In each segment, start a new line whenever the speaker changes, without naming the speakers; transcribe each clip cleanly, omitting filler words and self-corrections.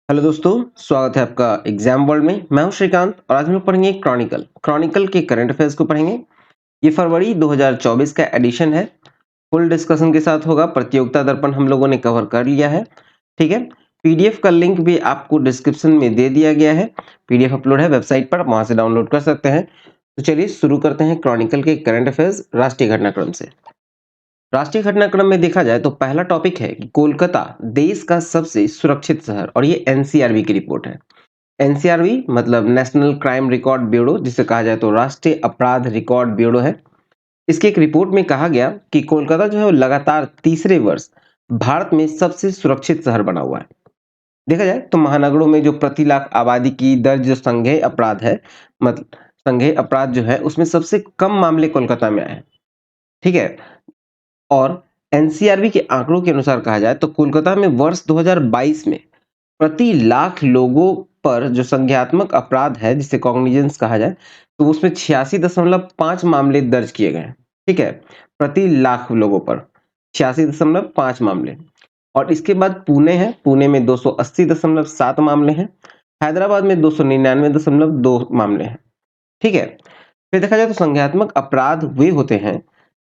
Hello दोस्तों, स्वागत है आपका एग्जाम वर्ल्ड में। मैं हूं श्रीकांत और आज हम लोग पढ़ेंगे क्रॉनिकल के करंट अफेयर्स को पढ़ेंगे। ये फरवरी 2024 का एडिशन है। फुल डिस्कशन के साथ होगा। प्रतियोगिता दर्पण हम लोगों ने कवर कर लिया है, ठीक है। पीडीएफ का लिंक भी आपको डिस्क्रिप्शन में दे दिया गया है। पीडीएफ अपलोड है वेबसाइट पर, वहां से डाउनलोड कर सकते हैं। तो चलिए शुरू करते हैं क्रॉनिकल के करंट अफेयर्स राष्ट्रीय घटनाक्रम से। राष्ट्रीय घटनाक्रम में देखा जाए तो पहला टॉपिक है कि कोलकाता देश का सबसे सुरक्षित शहर, और ये एनसीआरबी की रिपोर्ट है। एनसीआरबी मतलब नेशनल क्राइम रिकॉर्ड ब्यूरो, जिसे कहा जाए तो राष्ट्रीय अपराध रिकॉर्ड ब्यूरो है। इसकी एक रिपोर्ट में कहा गया कि कोलकाता जो है वो लगातार तीसरे वर्ष भारत में सबसे सुरक्षित शहर बना हुआ है। देखा जाए तो महानगरों में जो प्रति लाख आबादी की दर जो संज्ञेय अपराध है, मतलब संज्ञेय अपराध जो है उसमें सबसे कम मामले कोलकाता में आए हैं, ठीक है। और एनसीआरबी के आंकड़ों के अनुसार कहा जाए तो कोलकाता में वर्ष 2022 में प्रति लाख लोगों पर जो संज्ञात्मक अपराध है, जिसे कॉग्निजेंस कहा जाए, तो उसमें 86.5 मामले दर्ज किए गए हैं, ठीक है। प्रति लाख लोगों पर 86.5 मामले। और इसके बाद पुणे है, पुणे में 280.7 मामले हैं। हैदराबाद में 299.2 मामले हैं, ठीक है। फिर देखा जाए तो संज्ञात्मक अपराध वे होते हैं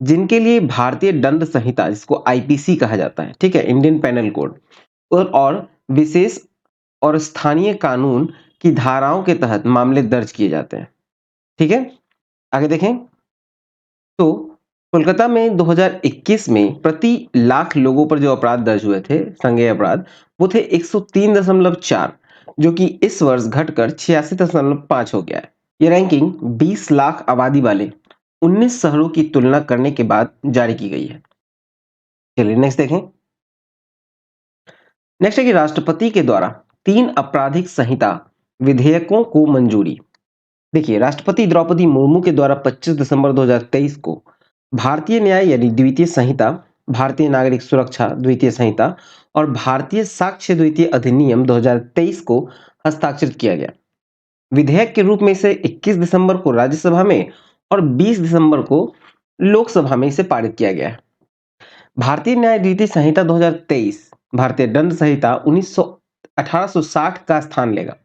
जिनके लिए भारतीय दंड संहिता, जिसको आईपीसी कहा जाता है, ठीक है, इंडियन पेनल कोड, और विशेष और स्थानीय कानून की धाराओं के तहत मामले दर्ज किए जाते हैं, ठीक है। आगे देखें तो कोलकाता में 2021 में प्रति लाख लोगों पर जो अपराध दर्ज हुए थे, संज्ञेय अपराध, वो थे 103.4, जो कि इस वर्ष घटकर 86.5 हो गया है। ये रैंकिंग 20 लाख आबादी वाले 19 शहरों की तुलना करने के बाद जारी की गई है। चलिए नेक्स्ट देखें। नेक्स्ट है कि राष्ट्रपति के द्वारा 3 आपराधिक संहिता विधेयकों को मंजूरी। देखिए, राष्ट्रपति द्रौपदी मुर्मू के द्वारा 25 दिसंबर 2023 को भारतीय न्याय यानी द्वितीय संहिता, भारतीय नागरिक सुरक्षा द्वितीय संहिता और भारतीय साक्ष्य द्वितीय अधिनियम 2023 को हस्ताक्षरित किया गया। विधेयक के रूप में इसे 21 दिसंबर को राज्यसभा में और 20 दिसंबर को लोकसभा में इसे पारित किया गया है। भारतीय न्याय द्वितीय संहिता 2023 भारतीय दंड संहिता 1860 का स्थान लेगा,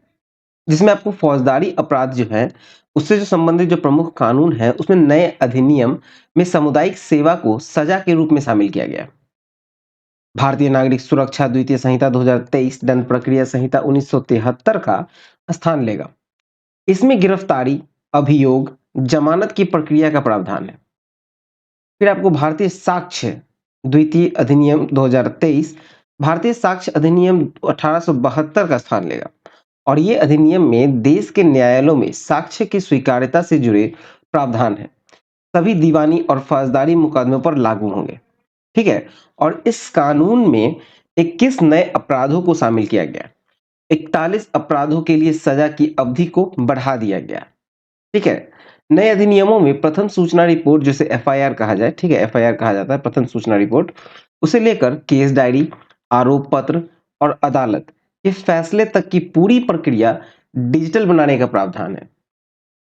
जिसमें आपको फौजदारी अपराध जो है उससे जो संबंधित जो प्रमुख कानून है, उसमें नए अधिनियम में सामुदायिक सेवा को सजा के रूप में शामिल किया गया। भारतीय नागरिक सुरक्षा द्वितीय संहिता 2023 दंड प्रक्रिया संहिता 1973 का स्थान लेगा। इसमें गिरफ्तारी, अभियोग, जमानत की प्रक्रिया का प्रावधान है। फिर आपको भारतीय साक्ष्य द्वितीय अधिनियम 2023 भारतीय साक्ष्य अधिनियम 1872 का स्थान लेगा, और ये अधिनियम में देश के न्यायालयों में साक्ष्य की स्वीकार्यता से जुड़े प्रावधान है। सभी दीवानी और फौजदारी मुकदमों पर लागू होंगे, ठीक है। और इस कानून में 21 नए अपराधों को शामिल किया गया। 41 अपराधों के लिए सजा की अवधि को बढ़ा दिया गया, ठीक है। नए अधिनियमों में प्रथम सूचना रिपोर्ट, जिसे एफआईआर कहा जाए, ठीक है, एफआईआर कहा जाता है प्रथम सूचना रिपोर्ट, उसे लेकर केस डायरी, आरोप पत्र और अदालत के फैसले तक की पूरी प्रक्रिया डिजिटल बनाने का प्रावधान है।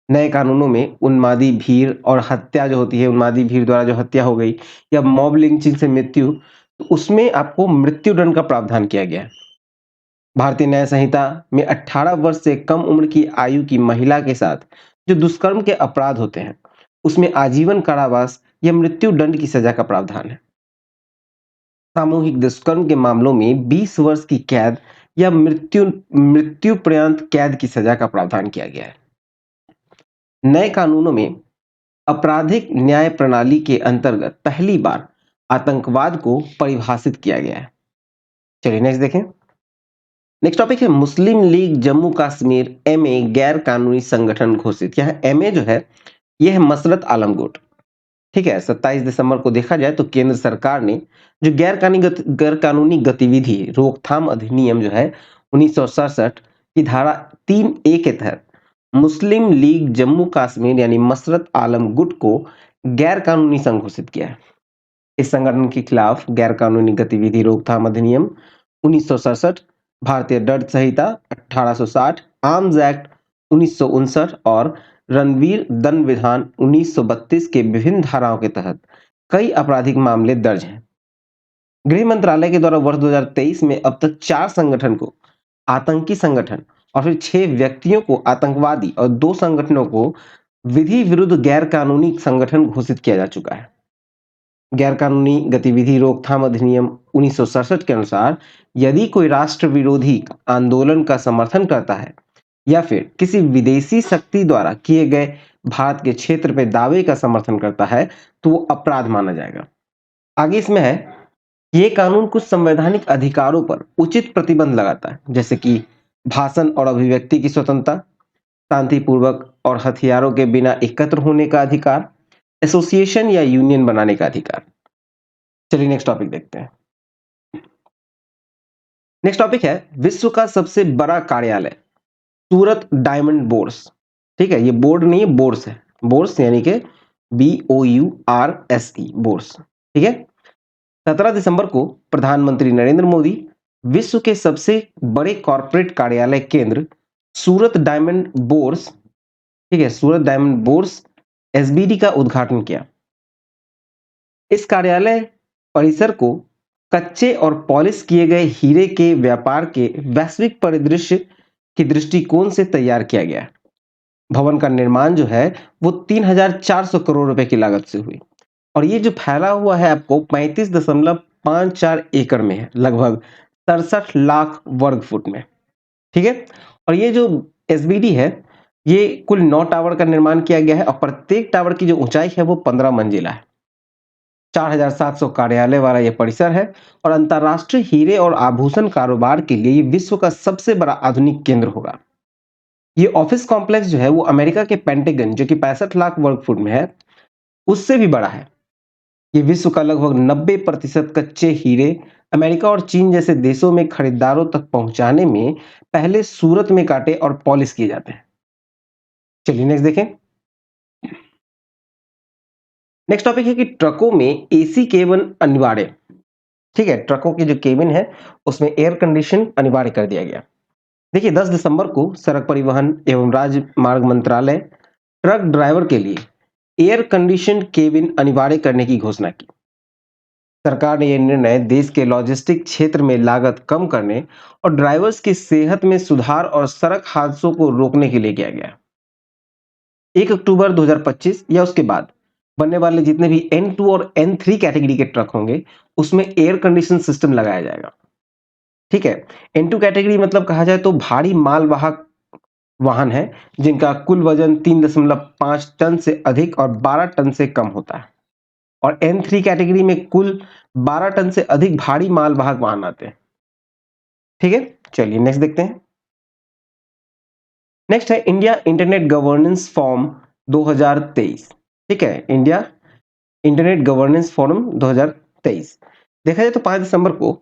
नए कानूनों में उन्मादी भीड़ और हत्या जो होती है, उन्मादी भीड़ द्वारा जो हत्या हो गई या मॉब लिंचिंग से मृत्यु, तो उसमें आपको मृत्युदंड का प्रावधान किया गया है। भारतीय न्याय संहिता में 18 वर्ष से कम उम्र की आयु की महिला के साथ जो दुष्कर्म के अपराध होते हैं, उसमें आजीवन कारावास या मृत्यु दंड की सजा का प्रावधान है। सामूहिक दुष्कर्म के मामलों में 20 वर्ष की कैद या मृत्यु पर्यंत कैद की सजा का प्रावधान किया गया है। नए कानूनों में आपराधिक न्याय प्रणाली के अंतर्गत पहली बार आतंकवाद को परिभाषित किया गया है। चलिए नेक्स्ट देखें। नेक्स्ट टॉपिक है मुस्लिम लीग जम्मू कश्मीर एमए गैर कानूनी संगठन घोषित। यहाँ एमए जो है यह है मसरत आलम गुट, ठीक है। 27 दिसंबर को देखा जाए तो केंद्र सरकार ने जो गैर कानूनी गतिविधि रोकथाम अधिनियम जो है 1967 की धारा 3A के तहत मुस्लिम लीग जम्मू कश्मीर यानी मसरत आलम गुट को गैर कानूनी संघ घोषित किया है। इस संगठन के खिलाफ गैर कानूनी गतिविधि रोकथाम अधिनियम 1967, भारतीय दंड संहिता 1860, आर्म्स एक्ट 1959 और रणवीर दंड विधान 1932 के विभिन्न धाराओं के तहत कई आपराधिक मामले दर्ज हैं। गृह मंत्रालय के द्वारा वर्ष 2023 में अब तक 4 संगठन को आतंकी संगठन और फिर 6 व्यक्तियों को आतंकवादी और 2 संगठनों को विधि विरुद्ध गैर कानूनी संगठन घोषित किया जा चुका है। गैर कानूनी गतिविधि रोकथाम अधिनियम 1967 के अनुसार यदि कोई राष्ट्र विरोधी आंदोलन का समर्थन करता है या फिर किसी विदेशी शक्ति द्वारा किए गए भारत के क्षेत्र पे दावे का समर्थन करता है तो वो अपराध माना जाएगा। आगे इसमें है, ये कानून कुछ संवैधानिक अधिकारों पर उचित प्रतिबंध लगाता है, जैसे कि भाषण और अभिव्यक्ति की स्वतंत्रता, शांतिपूर्वक और हथियारों के बिना एकत्र होने का अधिकार, एसोसिएशन या यूनियन बनाने का अधिकार। चलिए नेक्स्ट टॉपिक देखते हैं। नेक्स्ट टॉपिक है विश्व का सबसे बड़ा कार्यालय सूरत डायमंड बोर्स। ठीक है, ये बोर्ड नहीं है, बोर्स है। बोर्स यानी कि BOURSE बोर्स। ठीक है, 17 दिसंबर को प्रधानमंत्री नरेंद्र मोदी विश्व के सबसे बड़े कॉर्पोरेट कार्यालय केंद्र सूरत डायमंड बोर्स, ठीक है, सूरत डायमंड बोर्स SBD का उद्घाटन किया। इस कार्यालय परिसर को कच्चे और पॉलिश किए गए हीरे के व्यापार के वैश्विक परिदृश्य के दृष्टिकोण से तैयार किया गया। भवन का निर्माण जो है वो 3,400 करोड़ रुपए की लागत से हुई और ये जो फैला हुआ है आपको 35.54 एकड़ में है, लगभग 67 लाख वर्ग फुट में। ठीक है, और ये जो SBD है ये कुल 9 टावर का निर्माण किया गया है और प्रत्येक टावर की जो ऊंचाई है वो 15 मंजिला है। 4,700 कार्यालय वाला यह परिसर है और अंतरराष्ट्रीय हीरे और आभूषण कारोबार के लिए ये विश्व का सबसे बड़ा आधुनिक केंद्र होगा। ये ऑफिस कॉम्प्लेक्स जो है वो अमेरिका के पेंटागन जो कि 65 लाख वर्ग फुट में है उससे भी बड़ा है। ये विश्व का लगभग 90% कच्चे हीरे अमेरिका और चीन जैसे देशों में खरीदारों तक पहुंचाने में पहले सूरत में काटे और पॉलिश किए जाते हैं। चलिए नेक्स्ट देखें। नेक्स्ट टॉपिक है कि ट्रकों में AC केबिन अनिवार्य। ठीक है, ट्रकों की जो केबिन है उसमें एयर कंडीशन अनिवार्य कर दिया गया। देखिए 10 दिसंबर को सड़क परिवहन एवं राजमार्ग मंत्रालय ट्रक ड्राइवर के लिए एयर कंडीशन केबिन अनिवार्य करने की घोषणा की। सरकार ने यह निर्णय देश के लॉजिस्टिक क्षेत्र में लागत कम करने और ड्राइवर्स की सेहत में सुधार और सड़क हादसों को रोकने के लिए किया गया। 1 अक्टूबर 2025 या उसके बाद बनने वाले जितने भी N2 और N3 कैटेगरी के ट्रक होंगे उसमें एयर कंडीशन सिस्टम लगाया जाएगा। ठीक है, N2 कैटेगरी मतलब कहा जाए तो भारी मालवाहक वाहन है जिनका कुल वजन 3.5 टन से अधिक और 12 टन से कम होता है और N3 कैटेगरी में कुल 12 टन से अधिक भारी मालवाहक वाहन आते हैं। ठीक है, चलिए नेक्स्ट देखते हैं। नेक्स्ट है इंडिया इंटरनेट गवर्नेंस फोरम 2023। ठीक है, इंडिया इंटरनेट गवर्नेंस फोरम 2023। देखा जाए तो 5 दिसंबर को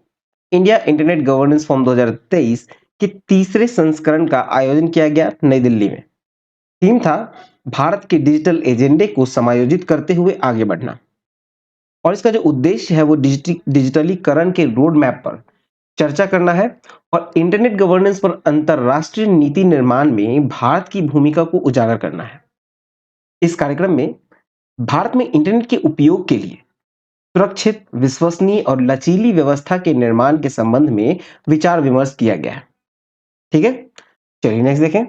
इंडिया इंटरनेट गवर्नेंस फोरम 2023 के तीसरे संस्करण का आयोजन किया गया नई दिल्ली में। थीम था भारत के डिजिटल एजेंडे को समायोजित करते हुए आगे बढ़ना और इसका जो उद्देश्य है वो डिजिटलीकरण के रोड मैप पर चर्चा करना है और इंटरनेट गवर्नेंस पर अंतरराष्ट्रीय नीति निर्माण में भारत की भूमिका को उजागर करना है। इस कार्यक्रम में भारत में इंटरनेट के उपयोग के लिए सुरक्षित, विश्वसनीय और लचीली व्यवस्था के निर्माण के संबंध में विचार विमर्श किया गया है। ठीक है, चलिए नेक्स्ट देखें।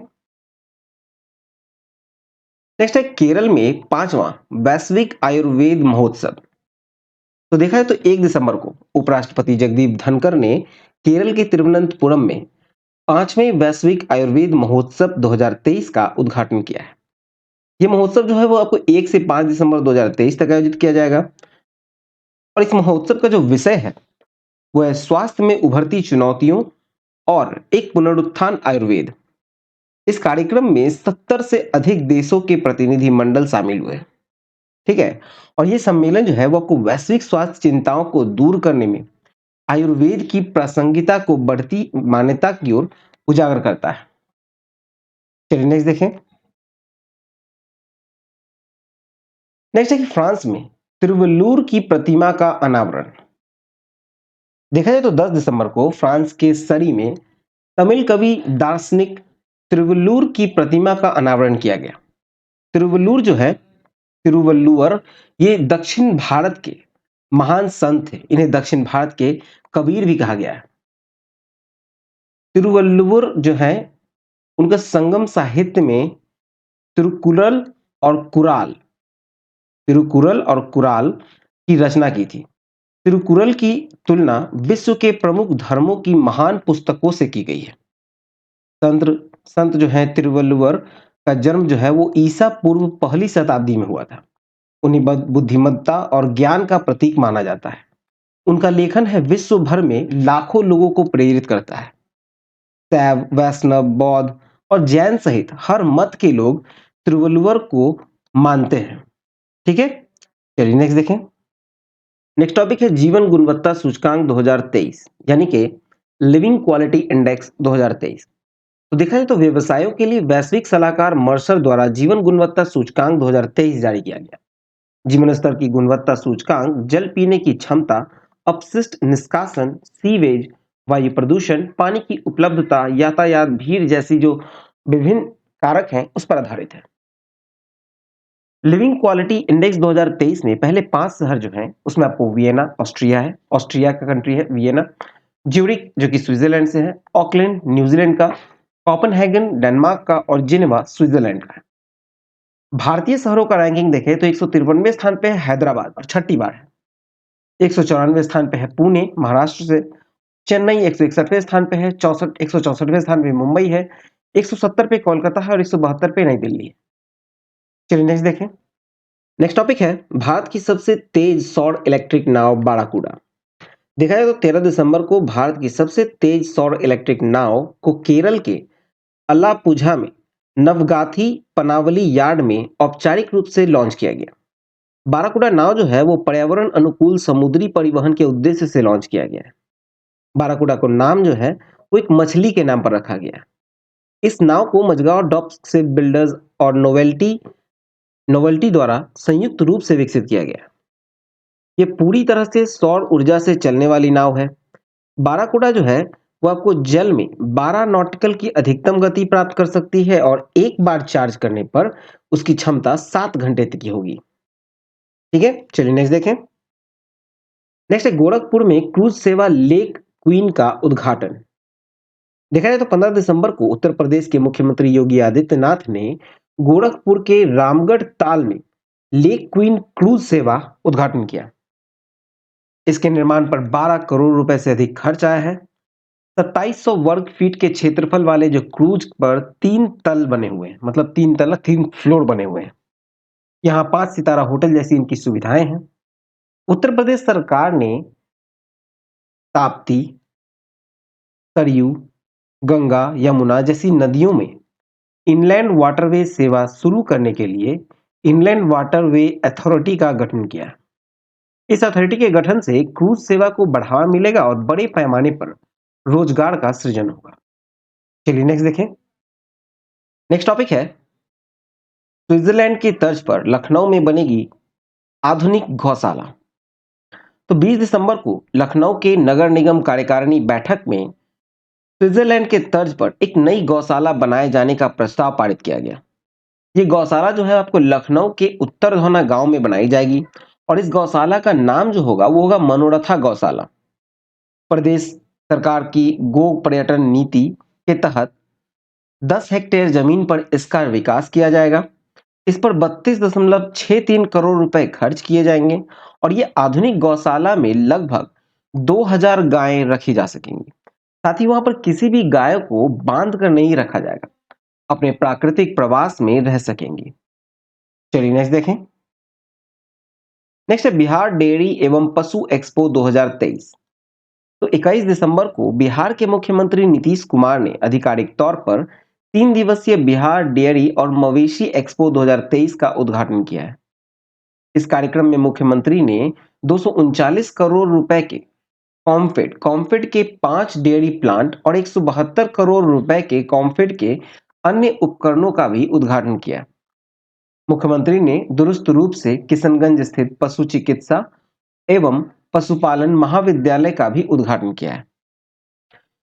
नेक्स्ट है केरल में 5वां वैश्विक आयुर्वेद महोत्सव। तो देखा है तो 1 दिसंबर को उपराष्ट्रपति जगदीप धनखड़ ने केरल के तिरुवनंतपुरम में 5वें वैश्विक आयुर्वेद महोत्सव 2023 का उद्घाटन किया है। ये महोत्सव जो है वो आपको 1 से 5 दिसंबर 2023 तक आयोजित किया जाएगा और इस महोत्सव का जो विषय है वो है स्वास्थ्य में उभरती चुनौतियों और एक पुनरुत्थान आयुर्वेद। इस कार्यक्रम में 70 से अधिक देशों के प्रतिनिधि मंडल शामिल हुए। ठीक है, और ये सम्मेलन जो है वो आपको वैश्विक स्वास्थ्य चिंताओं को दूर करने में आयुर्वेद की प्रासंगिकता को बढ़ती मान्यता की ओर उजागर करता है। चलिए नेक्स्ट देखें। नेक्स्ट है कि फ्रांस में तिरुवल्लुवर की प्रतिमा का अनावरण। देखा जाए तो 10 दिसंबर को फ्रांस के सरी में तमिल कवि दार्शनिक तिरुवल्लुवर की प्रतिमा का अनावरण किया गया। तिरुवल्लुवर जो है, तिरुवल्लुवर, ये दक्षिण भारत के महान संत थे। इन्हें दक्षिण भारत के कबीर भी कहा गया है। तिरुवल्लुवर जो है उनका संगम साहित्य में तिरुकुरल और कुराल की रचना की थी। तिरुकुरल की तुलना विश्व के प्रमुख धर्मों की महान पुस्तकों से की गई है। संत संत जो है तिरुवल्लुवर का जन्म जो है वो ईसा पूर्व पहली शताब्दी में हुआ था। उन्हें बुद्धिमत्ता और ज्ञान का प्रतीक माना जाता है। उनका लेखन है विश्व भर में लाखों लोगों को प्रेरित करता है। शैव, वैष्णव, बौद्ध और जैन सहित हर मत के लोग तिरुवल्लुवर को मानते हैं। ठीक है, चलिए नेक्स्ट देखें। नेक्स्ट टॉपिक है जीवन गुणवत्ता सूचकांक 2023 यानी कि लिविंग क्वालिटी इंडेक्स 2023। तो देखा जाए तो व्यवसायों के लिए वैश्विक सलाहकार मर्सर द्वारा जीवन गुणवत्ता सूचकांक 2023 जारी किया गया। जीवन स्तर की गुणवत्ता सूचकांक जल पीने की क्षमता, अपशिष्ट निष्कासन, सीवेज, वायु प्रदूषण, पानी की उपलब्धता, यातायात भीड़ जैसी जो विभिन्न कारक हैं उस पर आधारित है। लिविंग क्वालिटी इंडेक्स 2023 में पहले 5 शहर जो हैं उसमें आपको वियना ऑस्ट्रिया है, ऑस्ट्रिया का कंट्री है वियना, ज्यूरिक जो कि स्विट्जरलैंड से है, ऑकलैंड न्यूजीलैंड का, कोपेनहेगन डेनमार्क का और जिनेवा स्विट्जरलैंड का है। भारतीय शहरों का रैंकिंग देखें तो 153वें स्थान पे है हैदराबाद और छठी बार है। 194वें स्थान पे है पुणे महाराष्ट्र से, चेन्नई 161वें स्थान पे है, 164वें स्थान पे मुंबई है, 170 पे कोलकाता है और 172 पे नई दिल्ली है। चलिए नेक्स्ट देखें। नेक्स्ट टॉपिक है भारत की सबसे तेज सौर इलेक्ट्रिक नाव बाराकूडा। देखा जाए तो 13 दिसंबर को भारत की सबसे तेज सौर इलेक्ट्रिक नाव को केरल के अलापुझा में नवगाथी पनावली यार्ड में औपचारिक रूप से लॉन्च किया गया। बाराकूडा नाव जो है वो पर्यावरण अनुकूल समुद्री परिवहन के उद्देश्य से लॉन्च किया गया है। बाराकूडा को नाम जो है वो एक मछली के नाम पर रखा गया है। इस नाव को मझगांव डॉक्स से बिल्डर्स और नोवेल्टी द्वारा संयुक्त रूप से विकसित किया गया। ये पूरी तरह से सौर ऊर्जा से चलने वाली नाव है। बाराकूडा जो है वो आपको जल में 12 नॉटिकल की अधिकतम गति प्राप्त कर सकती है और एक बार चार्ज करने पर उसकी क्षमता 7 घंटे तक की होगी। ठीक है, चलिए नेक्स्ट देखें। नेक्स्ट है गोरखपुर में क्रूज सेवा लेक क्वीन का उद्घाटन। देखा जाए तो 15 दिसंबर को उत्तर प्रदेश के मुख्यमंत्री योगी आदित्यनाथ ने गोरखपुर के रामगढ़ ताल में लेक क्वीन क्रूज सेवा उद्घाटन किया। इसके निर्माण पर 12 करोड़ रुपए से अधिक खर्च आया है। 2700 वर्ग फीट के क्षेत्रफल वाले जो क्रूज पर 3 तल बने हुए हैं, मतलब 3 तल 3 फ्लोर बने हुए हैं। यहाँ 5 सितारा होटल जैसी इनकी सुविधाएं हैं। उत्तर प्रदेश सरकार ने ताप्ती, सरयू, गंगा, यमुना जैसी नदियों में इनलैंड वाटरवे सेवा शुरू करने के लिए इनलैंड वाटरवे अथॉरिटी का गठन किया। इस अथॉरिटी के गठन से क्रूज सेवा को बढ़ावा मिलेगा और बड़े पैमाने पर रोजगार का सृजन होगा। चलिए नेक्स्ट देखें। नेक्स्ट टॉपिक है स्विट्जरलैंड की तर्ज पर लखनऊ में बनेगी आधुनिक गौशाला। तो 20 दिसंबर को लखनऊ के नगर निगम कार्यकारिणी बैठक में स्विट्जरलैंड के तर्ज पर एक नई गौशाला बनाए जाने का प्रस्ताव पारित किया गया। ये गौशाला जो है आपको लखनऊ के उत्तर धौना गांव में बनाई जाएगी और इस गौशाला का नाम जो होगा वो होगा मनोरथा गौशाला। प्रदेश सरकार की गो पर्यटन नीति के तहत 10 हेक्टेयर जमीन पर इसका विकास किया जाएगा। इस पर 32.63 करोड़ रुपए खर्च किए जाएंगे और ये आधुनिक गौशाला में लगभग 2000 गायें रखी जा सकेंगी। साथ ही वहां पर किसी भी गाय को बांध कर नहीं रखा जाएगा, अपने प्राकृतिक प्रवास में रह सकेंगी। चलिए नेक्स्ट देखें। नेक्स्ट है बिहार डेयरी एवं पशु एक्सपो 2023। तो 21 दिसंबर को बिहार के मुख्यमंत्री नीतीश कुमार ने आधिकारिक तौर पर 3 दिवसीय बिहार डेयरी और मवेशी एक्सपो 2023 का उद्घाटन किया है। इस कार्यक्रम में मुख्यमंत्री ने 239 करोड़ रुपए के कॉम्फेड के 5 डेयरी प्लांट और 172 करोड़ रुपए के कॉम्फेड के अन्य उपकरणों का भी उद्घाटन किया। मुख्यमंत्री ने दुरुस्त रूप से किशनगंज स्थित पशु चिकित्सा एवं पशुपालन महाविद्यालय का भी उद्घाटन किया है।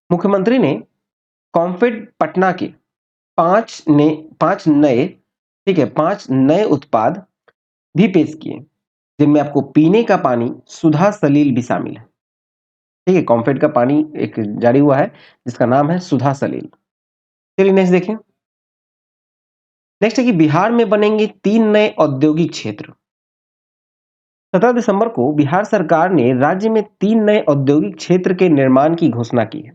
मुख्यमंत्री ने कॉम्फेड पटना के 5 नए उत्पाद भी पेश किए, जिनमें आपको पीने का पानी सुधा सलील भी शामिल है। ठीक है, कॉम्फेड का पानी एक जारी हुआ है जिसका नाम है सुधा सलील। चलिए नेक्स्ट देखें। नेक्स्ट है कि बिहार में बनेंगे 3 नए औद्योगिक क्षेत्र। 17 दिसंबर को बिहार सरकार ने राज्य में 3 नए औद्योगिक क्षेत्र के निर्माण की घोषणा की है।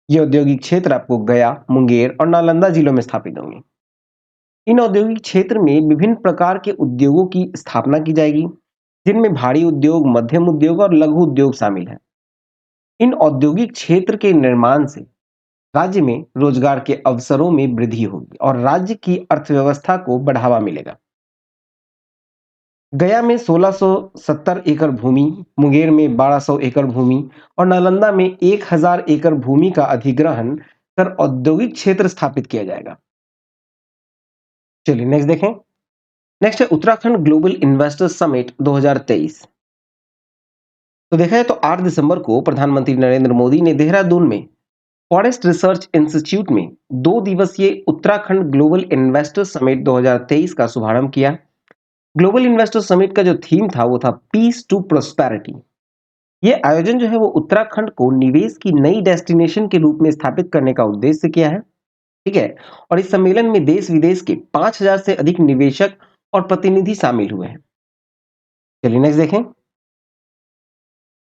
ये औद्योगिक क्षेत्र आपको गया, मुंगेर और नालंदा जिलों में स्थापित होंगे। इन औद्योगिक क्षेत्र में विभिन्न प्रकार के उद्योगों की स्थापना की जाएगी, जिनमें भारी उद्योग, मध्यम उद्योग और लघु उद्योग शामिल हैं। इन औद्योगिक क्षेत्र के निर्माण से राज्य में रोजगार के अवसरों में वृद्धि होगी और राज्य की अर्थव्यवस्था को बढ़ावा मिलेगा। गया में 1670 एकड़ भूमि, मुंगेर में 1200 एकड़ भूमि और नालंदा में 1000 एकड़ भूमि का अधिग्रहण कर औद्योगिक क्षेत्र स्थापित किया जाएगा। चलिए नेक्स्ट देखें। नेक्स्ट है उत्तराखंड ग्लोबल इन्वेस्टर्स समिट 2023। तो देखा जाए तो 8 दिसंबर को प्रधानमंत्री नरेंद्र मोदी ने देहरादून में फॉरेस्ट रिसर्च इंस्टीट्यूट में 2 दिवसीय उत्तराखंड ग्लोबल इन्वेस्टर्स समिट 2023 का शुभारंभ किया। ग्लोबल इन्वेस्टर्स समिट का जो थीम था वो था पीस टू प्रोस्पेरिटी। ये आयोजन जो है वो उत्तराखंड को निवेश की नई डेस्टिनेशन के रूप में स्थापित करने का उद्देश्य किया है। ठीक है, और इस सम्मेलन में देश विदेश के 5000 से अधिक निवेशक और प्रतिनिधि शामिल हुए हैं। चलिए नेक्स्ट देखें।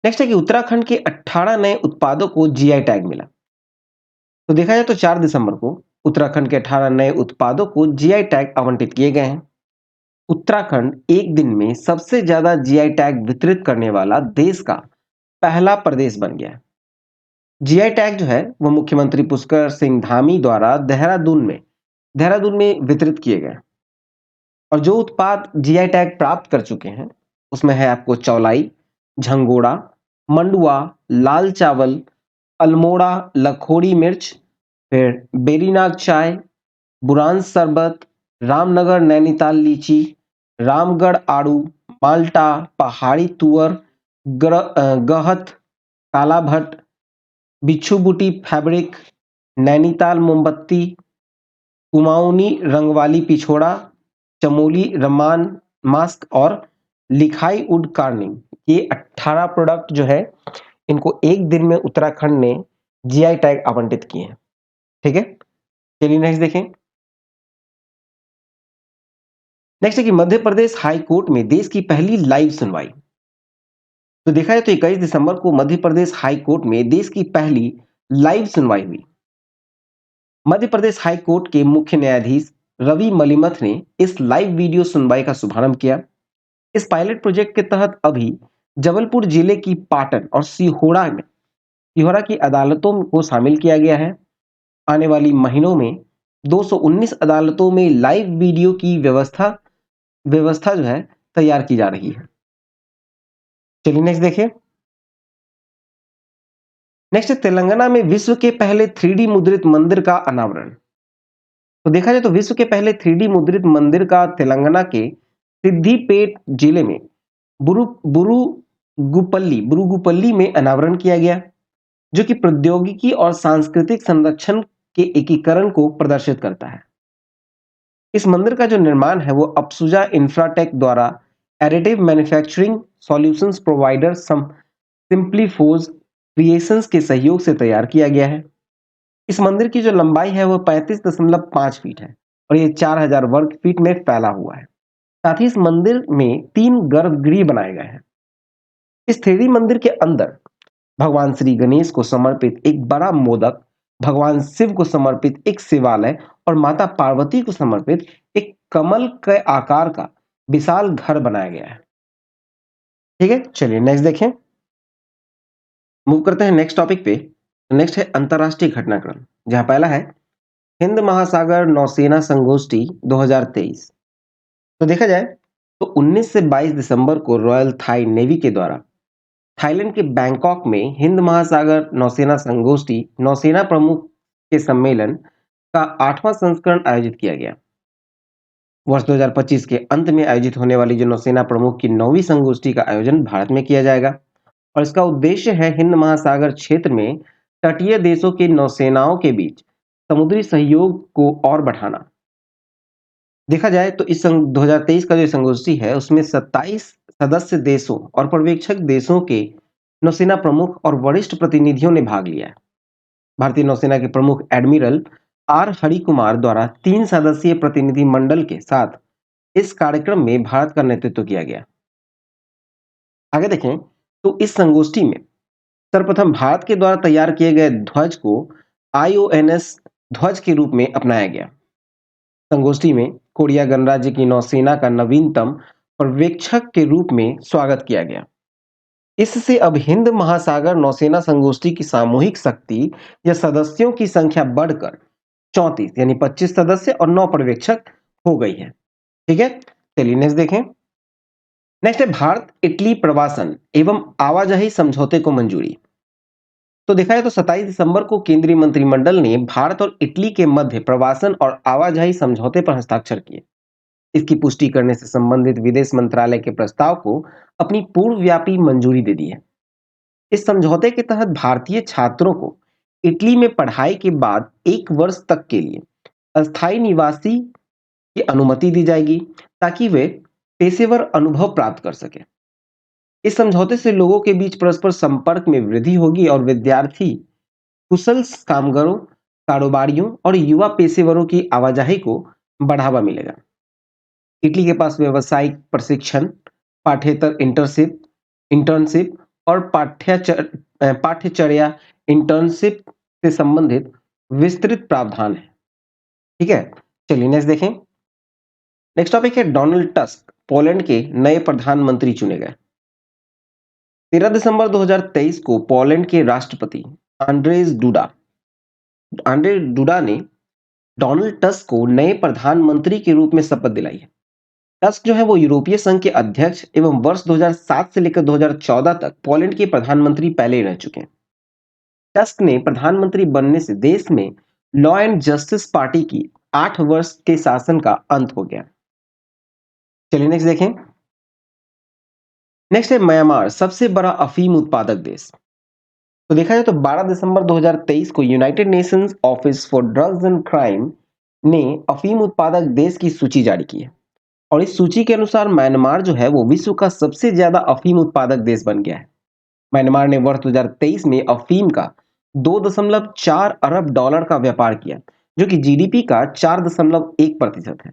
नेक्स्ट है कि उत्तराखंड के 18 नए उत्पादों को जीआई टैग मिला। तो देखा जाए तो 4 दिसंबर को उत्तराखंड के 18 नए उत्पादों को जीआई टैग आवंटित किए गए हैं। उत्तराखंड एक दिन में सबसे ज्यादा जीआई टैग वितरित करने वाला देश का पहला प्रदेश बन गया है। जीआई टैग जो है वो मुख्यमंत्री पुष्कर सिंह धामी द्वारा देहरादून में वितरित किए गए। और जो उत्पाद जीआई टैग प्राप्त कर चुके हैं उसमें है आपको चौलाई, झंगोड़ा, मंडुआ, लाल चावल, अल्मोड़ा लखोड़ी मिर्च, फिर बेरीनाग चाय, बुरांस शरबत, रामनगर नैनीताल लीची, रामगढ़ आड़ू, माल्टा, पहाड़ी तुअर, गहत, काला भट्ट, बिच्छू बूटी फैब्रिक, नैनीताल मोमबत्ती, कुमाऊनी रंगवाली पिछोड़ा, चमोली रमान मास्क और लिखाई वुड कार्निंग। ये 18 प्रोडक्ट जो है इनको एक दिन में उत्तराखंड ने जीआई टैग आवंटित किए हैं। ठीक है, चलिए नेक्स्ट देखें। नेक्स्ट है कि मध्य प्रदेश हाई कोर्ट में देश की पहली लाइव सुनवाई। तो देखा जाए तो 21 दिसंबर को मध्य प्रदेश हाई कोर्ट में देश की पहली लाइव सुनवाई हुई। मध्य प्रदेश हाई कोर्ट के मुख्य न्यायाधीश रवि मलिमथ ने इस लाइव वीडियो सुनवाई का शुभारंभ किया। इस पायलट प्रोजेक्ट के तहत अभी जबलपुर जिले की पाटन और सिहोरा की अदालतों को शामिल किया गया है। आने वाली महीनों में 219 अदालतों में लाइव वीडियो की व्यवस्था जो है तैयार की जा रही है। चलिए नेक्स्ट देखिए। नेक्स्ट है तेलंगाना में विश्व के पहले 3D मुद्रित मंदिर का अनावरण। तो देखा जाए तो विश्व के पहले 3D मुद्रित मंदिर का तेलंगाना के सिद्दीपेट जिले में बुरुगुपल्ली में अनावरण किया गया, जो कि प्रौद्योगिकी और सांस्कृतिक संरक्षण के एकीकरण को प्रदर्शित करता है। इस मंदिर का जो निर्माण है वो अप्सुजा इंफ्राटेक द्वारा additive manufacturing solutions provider Simplifoz Creations के सहयोग से तैयार किया गया है। इस मंदिर की जो लंबाई है वो 35.5 फीट है और ये 4000 वर्ग फीट में फैला हुआ है। साथ ही इस मंदिर में 3 गर्भगृह बनाए गए हैं। इस 3D मंदिर के अंदर भगवान श्री गणेश को समर्पित एक बड़ा मोदक, भगवान शिव को समर्पित एक शिवालय और माता पार्वती को समर्पित एक कमल के आकार का विशाल घर बनाया गया है। ठीक है, चलिए नेक्स्ट देखें। मूव करते हैं नेक्स्ट टॉपिक पे। नेक्स्ट है अंतरराष्ट्रीय घटनाक्रम, जहां पहला है हिंद महासागर नौसेना संगोष्ठी 2023। तो देखा जाए तो 19 से 22 दिसंबर को रॉयल थाई नेवी के द्वारा थाईलैंड के बैंकॉक में हिंद महासागर नौसेना संगोष्ठी नौसेना प्रमुख के सम्मेलन का 8वां संस्करण आयोजित किया गया। वर्ष 2025 के अंत में आयोजित होने वाली जो नौसेना प्रमुख की 9वीं संगोष्ठी का आयोजन भारत में किया जाएगा और इसका उद्देश्य है हिंद महासागर क्षेत्र में तटीय देशों की नौसेनाओं के बीच समुद्री सहयोग को और बढ़ाना। देखा जाए तो इस 2023 का जो संगोष्ठी है उसमें 27 सदस्य देशों और पर्यवेक्षक देशों के नौसेना प्रमुख और वरिष्ठ प्रतिनिधियों ने भाग लिया है। भारतीय नौसेना के प्रमुख एडमिरल आर हरि कुमार द्वारा 3 सदस्यीय प्रतिनिधि मंडल के साथ इस कार्यक्रम में भारत का नेतृत्व किया गया। आगे देखें तो इस संगोष्ठी में सर्वप्रथम भारत के द्वारा तैयार किए गए ध्वज को आईओएनएस ध्वज के रूप में अपनाया गया। संगोष्ठी में कोरिया गणराज्य की नौसेना का नवीनतम पर्यवेक्षक के रूप में स्वागत किया गया। इससे अब हिंद महासागर नौसेना संगोष्ठी की सामूहिक शक्ति या सदस्यों की संख्या बढ़कर 34 यानी 25 सदस्य और 9 पर्यवेक्षक हो गई है। ठीक है, चलिए नेक्स्ट देखें। नेक्स्ट है भारत इटली प्रवासन एवं आवाजाही समझौते को मंजूरी। तो देखा जाए तो 27 दिसंबर को केंद्रीय मंत्रिमंडल ने भारत और इटली के मध्य प्रवासन और आवाजाही समझौते पर हस्ताक्षर किए। इसकी पुष्टि करने से संबंधित विदेश मंत्रालय के प्रस्ताव को अपनी पूर्वव्यापी मंजूरी दे दी है। इस समझौते के तहत भारतीय छात्रों को इटली में पढ़ाई के बाद 1 वर्ष तक के लिए अस्थायी निवासी की अनुमति दी जाएगी ताकि वे पेशेवर अनुभव प्राप्त कर सके। इस समझौते से लोगों के बीच परस्पर संपर्क में वृद्धि होगी और विद्यार्थी, कुशल कामगारों, कारोबारियों और युवा पेशेवरों की आवाजाही को बढ़ावा मिलेगा। इटली के पास व्यावसायिक प्रशिक्षण, पाठ्येतर इंटर्नशिप और पाठ्यचर्या इंटर्नशिप से संबंधित विस्तृत प्रावधान है। ठीक है, चलिए नेक्स्ट देखें। नेक्स्ट टॉपिक है डोनाल्ड टस्क पोलैंड के नए प्रधानमंत्री चुने गए। 13 दिसंबर 2023 को पोलैंड के राष्ट्रपति आंड्रे डूडा ने डोनाल्ड टस्क को नए प्रधानमंत्री के रूप में शपथ दिलाई है। टस्क जो है वो यूरोपीय संघ के अध्यक्ष एवं वर्ष 2007 से लेकर 2014 तक पोलैंड के प्रधानमंत्री पहले रह चुके हैं। टस्क ने प्रधानमंत्री बनने से देश में लॉ एंड जस्टिस पार्टी की 8 वर्ष के शासन का अंत हो गया। चलिए नेक्स्ट देखें। नेक्स्ट है म्यांमार, सबसे बड़ा अफीम उत्पादक देश। तो देखा जाए तो 12 दिसंबर 2023 को United Nations office for drugs and crime ने अफीम उत्पादक देश की सूची जारी की है और इस सूची के अनुसार म्यांमार जो है वो विश्व का सबसे ज्यादा अफीम उत्पादक देश बन गया है। म्यांमार ने वर्ष 2023 में अफीम का 2.4 अरब डॉलर का व्यापार किया, जो कि जीडीपी का 4.1% है।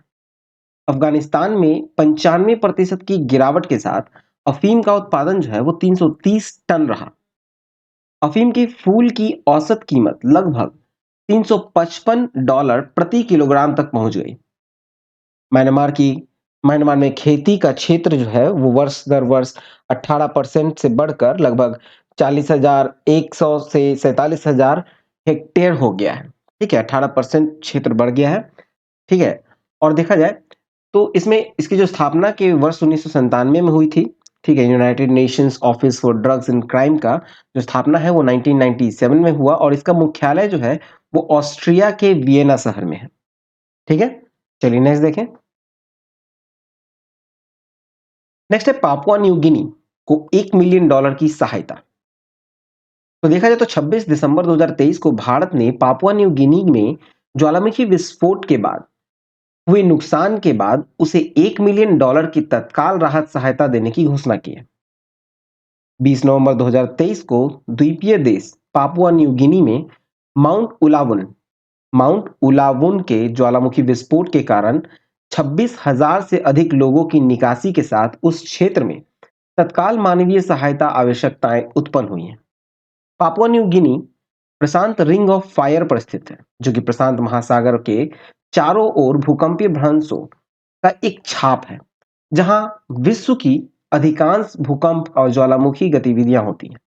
अफगानिस्तान में 95% की गिरावट के साथ अफीम का उत्पादन जो है वो 330 टन रहा। अफीम के फूल की औसत कीमत लगभग $355 प्रति किलोग्राम तक पहुंच गई। म्यांमार में खेती का क्षेत्र जो है वो वर्ष दर वर्ष 18% से बढ़कर लगभग 40,100 से 47,000 हेक्टेयर हो गया है। ठीक है, 18% क्षेत्र बढ़ गया है। ठीक है, और देखा जाए तो इसमें इसकी जो स्थापना के वर्ष 1997 में हुई थी। ठीक है, United Nations office for drugs and crime का जो स्थापना है वो 1997 में हुआ और इसका मुख्यालय जो है वो ऑस्ट्रिया के वियना शहर में है। ठीक है, चलिए नेक्स्ट देखें। नेक्स्ट है पापुआ न्यू गिनी को $1 मिलियन की सहायता। तो देखा जाए तो 26 दिसंबर 2023 को भारत ने पापुआ न्यू गिनी में ज्वालामुखी विस्फोट के बाद हुए नुकसान के बाद उसे $1 मिलियन की तत्काल राहत सहायता देने की घोषणा की है। 20 नवंबर 2023 को द्वीपीय देश पापुआ न्यू गिनी में माउंट उलावुन के ज्वालामुखी विस्फोट के कारण 26,000 से अधिक लोगों की निकासी के साथ उस क्षेत्र में तत्काल मानवीय सहायता आवश्यकताएं उत्पन्न हुई हैं। Papua New Guinea Prashant ring of fire पर स्थित है, जो कि प्रशांत महासागर के चारों ओर भूकंपीय भ्रंशों का एक छाप है, जहां विश्व की अधिकांश भूकंप और ज्वालामुखी गतिविधियां होती हैं।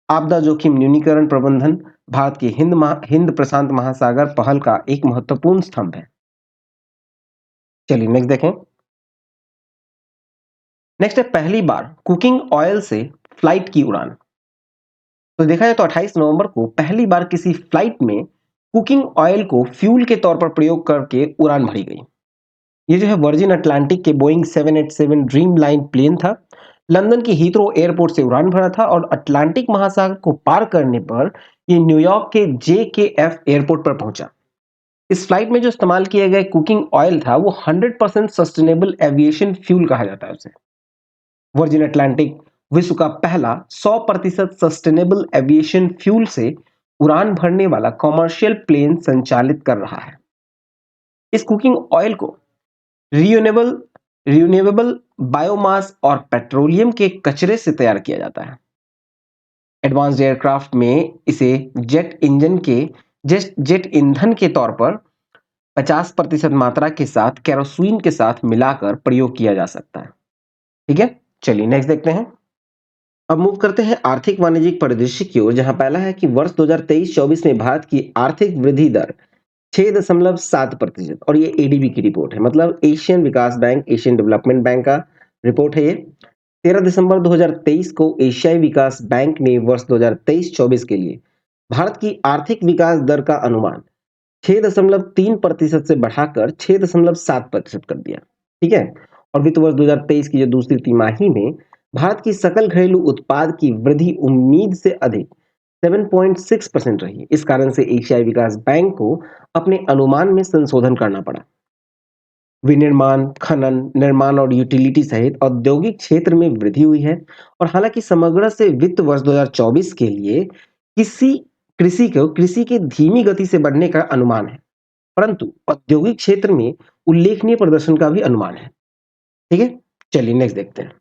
आपदा जोखिम न्यूनीकरण प्रबंधन भारत के हिंद प्रशांत महासागर पहल का एक महत्वपूर्ण स्तंभ है। चलिए नेक्स्ट देखें। नेक्स्ट है पहली बार कुकिंग ऑयल से फ्लाइट की उड़ान। तो देखा जाए तो 28 नवंबर को पहली बार किसी फ्लाइट में कुकिंग ऑयल को फ्यूल के तौर पर प्रयोग करके उड़ान भरी गई। ये जो है वर्जिन अटलांटिक के बोइंग 787 ड्रीम लाइन प्लेन था। लंदन की हीथ्रो एयरपोर्ट से उड़ान भरा था और अटलांटिक महासागर को पार करने पर ये न्यूयॉर्क के JKF एयरपोर्ट पर पहुंचा। इस फ्लाइट में जो इस्तेमाल किए गए कुकिंग ऑयल था वो 100% सस्टेनेबल एविएशन फ्यूल कहा जाता है उसे। वर्जिन अटलांटिक विश्व का पहला 100% सस्टेनेबल एविएशन फ्यूल से उड़ान भरने वाला कॉमर्शियल प्लेन संचालित कर रहा है। इस कुकिंग ऑयल को रिन्यूएबल रिन्यूएबल बायोमास और पेट्रोलियम के कचरे से तैयार किया जाता है। एडवांस्ड एयरक्राफ्ट में इसे जेट ईंधन के तौर पर 50% मात्रा के साथ केरोसिन के साथ मिलाकर प्रयोग किया जा सकता है। ठीक है, चलिए नेक्स्ट देखते हैं। अब मूव करते हैं आर्थिक वाणिज्यिक परिदृश्य की ओर, जहां पहला है कि वर्ष 2023-24 में भारत की आर्थिक वृद्धि दर 6.7% और ये एडीबी की रिपोर्ट है, मतलब एशियन विकास बैंक, एशियन डेवलपमेंट बैंक का रिपोर्ट है ये। 13 दिसंबर 2023 को एशियाई विकास बैंक ने वर्ष 2023-24 के लिए भारत की आर्थिक विकास दर का अनुमान 6.3% से बढ़ाकर 6.7% कर दिया। ठीक है, और वित्त वर्ष 2023 की जो दूसरी तिमाही में भारत की सकल घरेलू उत्पाद की वृद्धि उम्मीद से अधिक 7.6% रही। इस कारण से एशियाई विकास बैंक को अपने अनुमान में संशोधन करना पड़ा। विनिर्माण, खनन, निर्माण और यूटिलिटी सहित औद्योगिक क्षेत्र में वृद्धि हुई है। और हालांकि समग्र से वित्त वर्ष 2024 के लिए कृषि के धीमी गति से बढ़ने का अनुमान है, परंतु औद्योगिक क्षेत्र में उल्लेखनीय प्रदर्शन का भी अनुमान है। ठीक है, चलिए नेक्स्ट देखते हैं।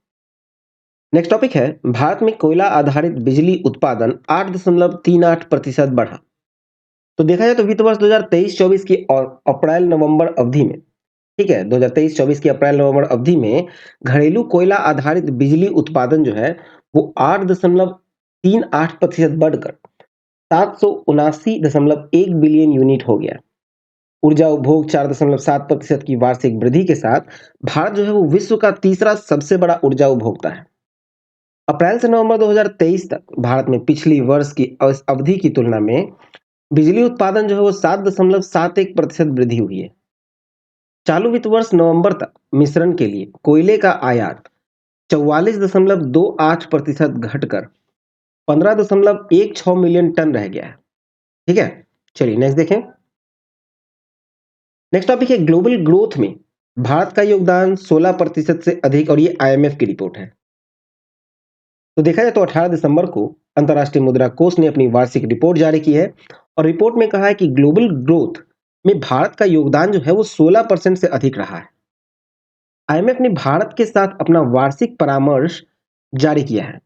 नेक्स्ट टॉपिक है, भारत में कोयला आधारित बिजली उत्पादन 8.38% बढ़ा। तो देखा जाए तो वित्त वर्ष 2023-24 की अप्रैल-नवंबर अवधि में, ठीक है, 2023-24 की अप्रैल-नवंबर अवधि में घरेलू कोयला आधारित बिजली उत्पादन जो है वो 8.38% बढ़कर 779.1 बिलियन यूनिट हो गया। ऊर्जा उपभोग 4.7% की वार्षिक वृद्धि के साथ भारत जो है वो विश्व का तीसरा सबसे बड़ा ऊर्जा उपभोक्ता है। अप्रैल से नवंबर 2023 तक भारत में पिछली वर्ष की अवधि की तुलना में बिजली उत्पादन जो है वो 7.71% वृद्धि हुई है। चालू वित्त वर्ष नवंबर तक मिश्रण के लिए कोयले का आयात 44.28% घटकर 15.16 मिलियन टन रह गया है। ठीक है, चलिए नेक्स्ट देखें। नेक्स्ट टॉपिक है, ग्लोबल ग्रोथ में भारत का योगदान 16% से अधिक, और ये आईएमएफ की रिपोर्ट है। तो देखा जाए तो 18 दिसंबर को अंतर्राष्ट्रीय मुद्रा कोष ने अपनी वार्षिक रिपोर्ट जारी की है और रिपोर्ट में कहा है कि ग्लोबल ग्रोथ में भारत का योगदान जो है वो 16% से अधिक रहा है। आईएमएफ ने भारत के साथ अपना वार्षिक परामर्श जारी किया है।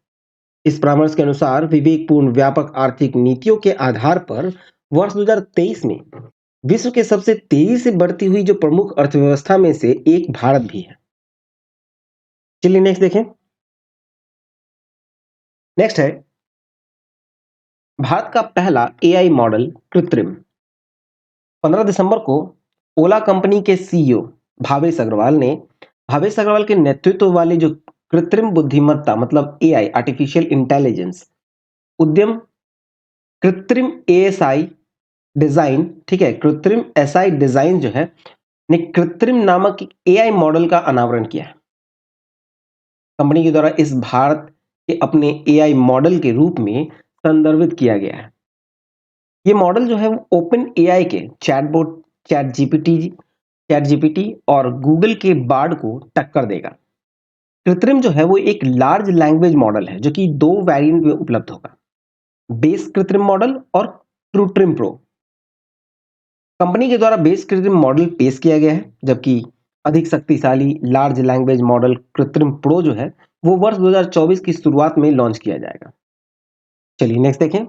इस परामर्श के अनुसार विवेकपूर्ण व्यापक आर्थिक नीतियों के आधार पर वर्ष 2023 में विश्व के सबसे तेजी से बढ़ती हुई जो प्रमुख अर्थव्यवस्था में से एक भारत भी है। चलिए नेक्स्ट देखें। नेक्स्ट है, भारत का पहला एआई मॉडल कृत्रिम। 15 दिसंबर को ओला कंपनी के सीईओ भावेश अग्रवाल के नेतृत्व वाली जो कृत्रिम बुद्धिमत्ता मतलब एआई आर्टिफिशियल इंटेलिजेंस उद्यम कृत्रिम एएसआई डिजाइन, ठीक है, कृत्रिम एसआई डिजाइन जो है ने कृत्रिम नामक एआई मॉडल का अनावरण किया है। कंपनी के द्वारा इस भारत के अपने एआई मॉडल के रूप में संदर्भित किया गया है। ये मॉडल जो है वो ओपन एआई के चैटबॉट चैट जीपीटी और गूगल के बार्ड को टक्कर देगा। कृत्रिम जो है वो एक लार्ज लैंग्वेज मॉडल है जो कि 2 वेरिएंट में उपलब्ध होगा, बेस कृत्रिम मॉडल और कृत्रिम प्रो। कंपनी के द्वारा बेस कृत्रिम मॉडल पेश किया गया है, जबकि अधिक शक्तिशाली लार्ज लैंग्वेज मॉडल कृत्रिम प्रो जो है वो वर्ष 2024 की शुरुआत में लॉन्च किया जाएगा। चलिए नेक्स्ट देखें।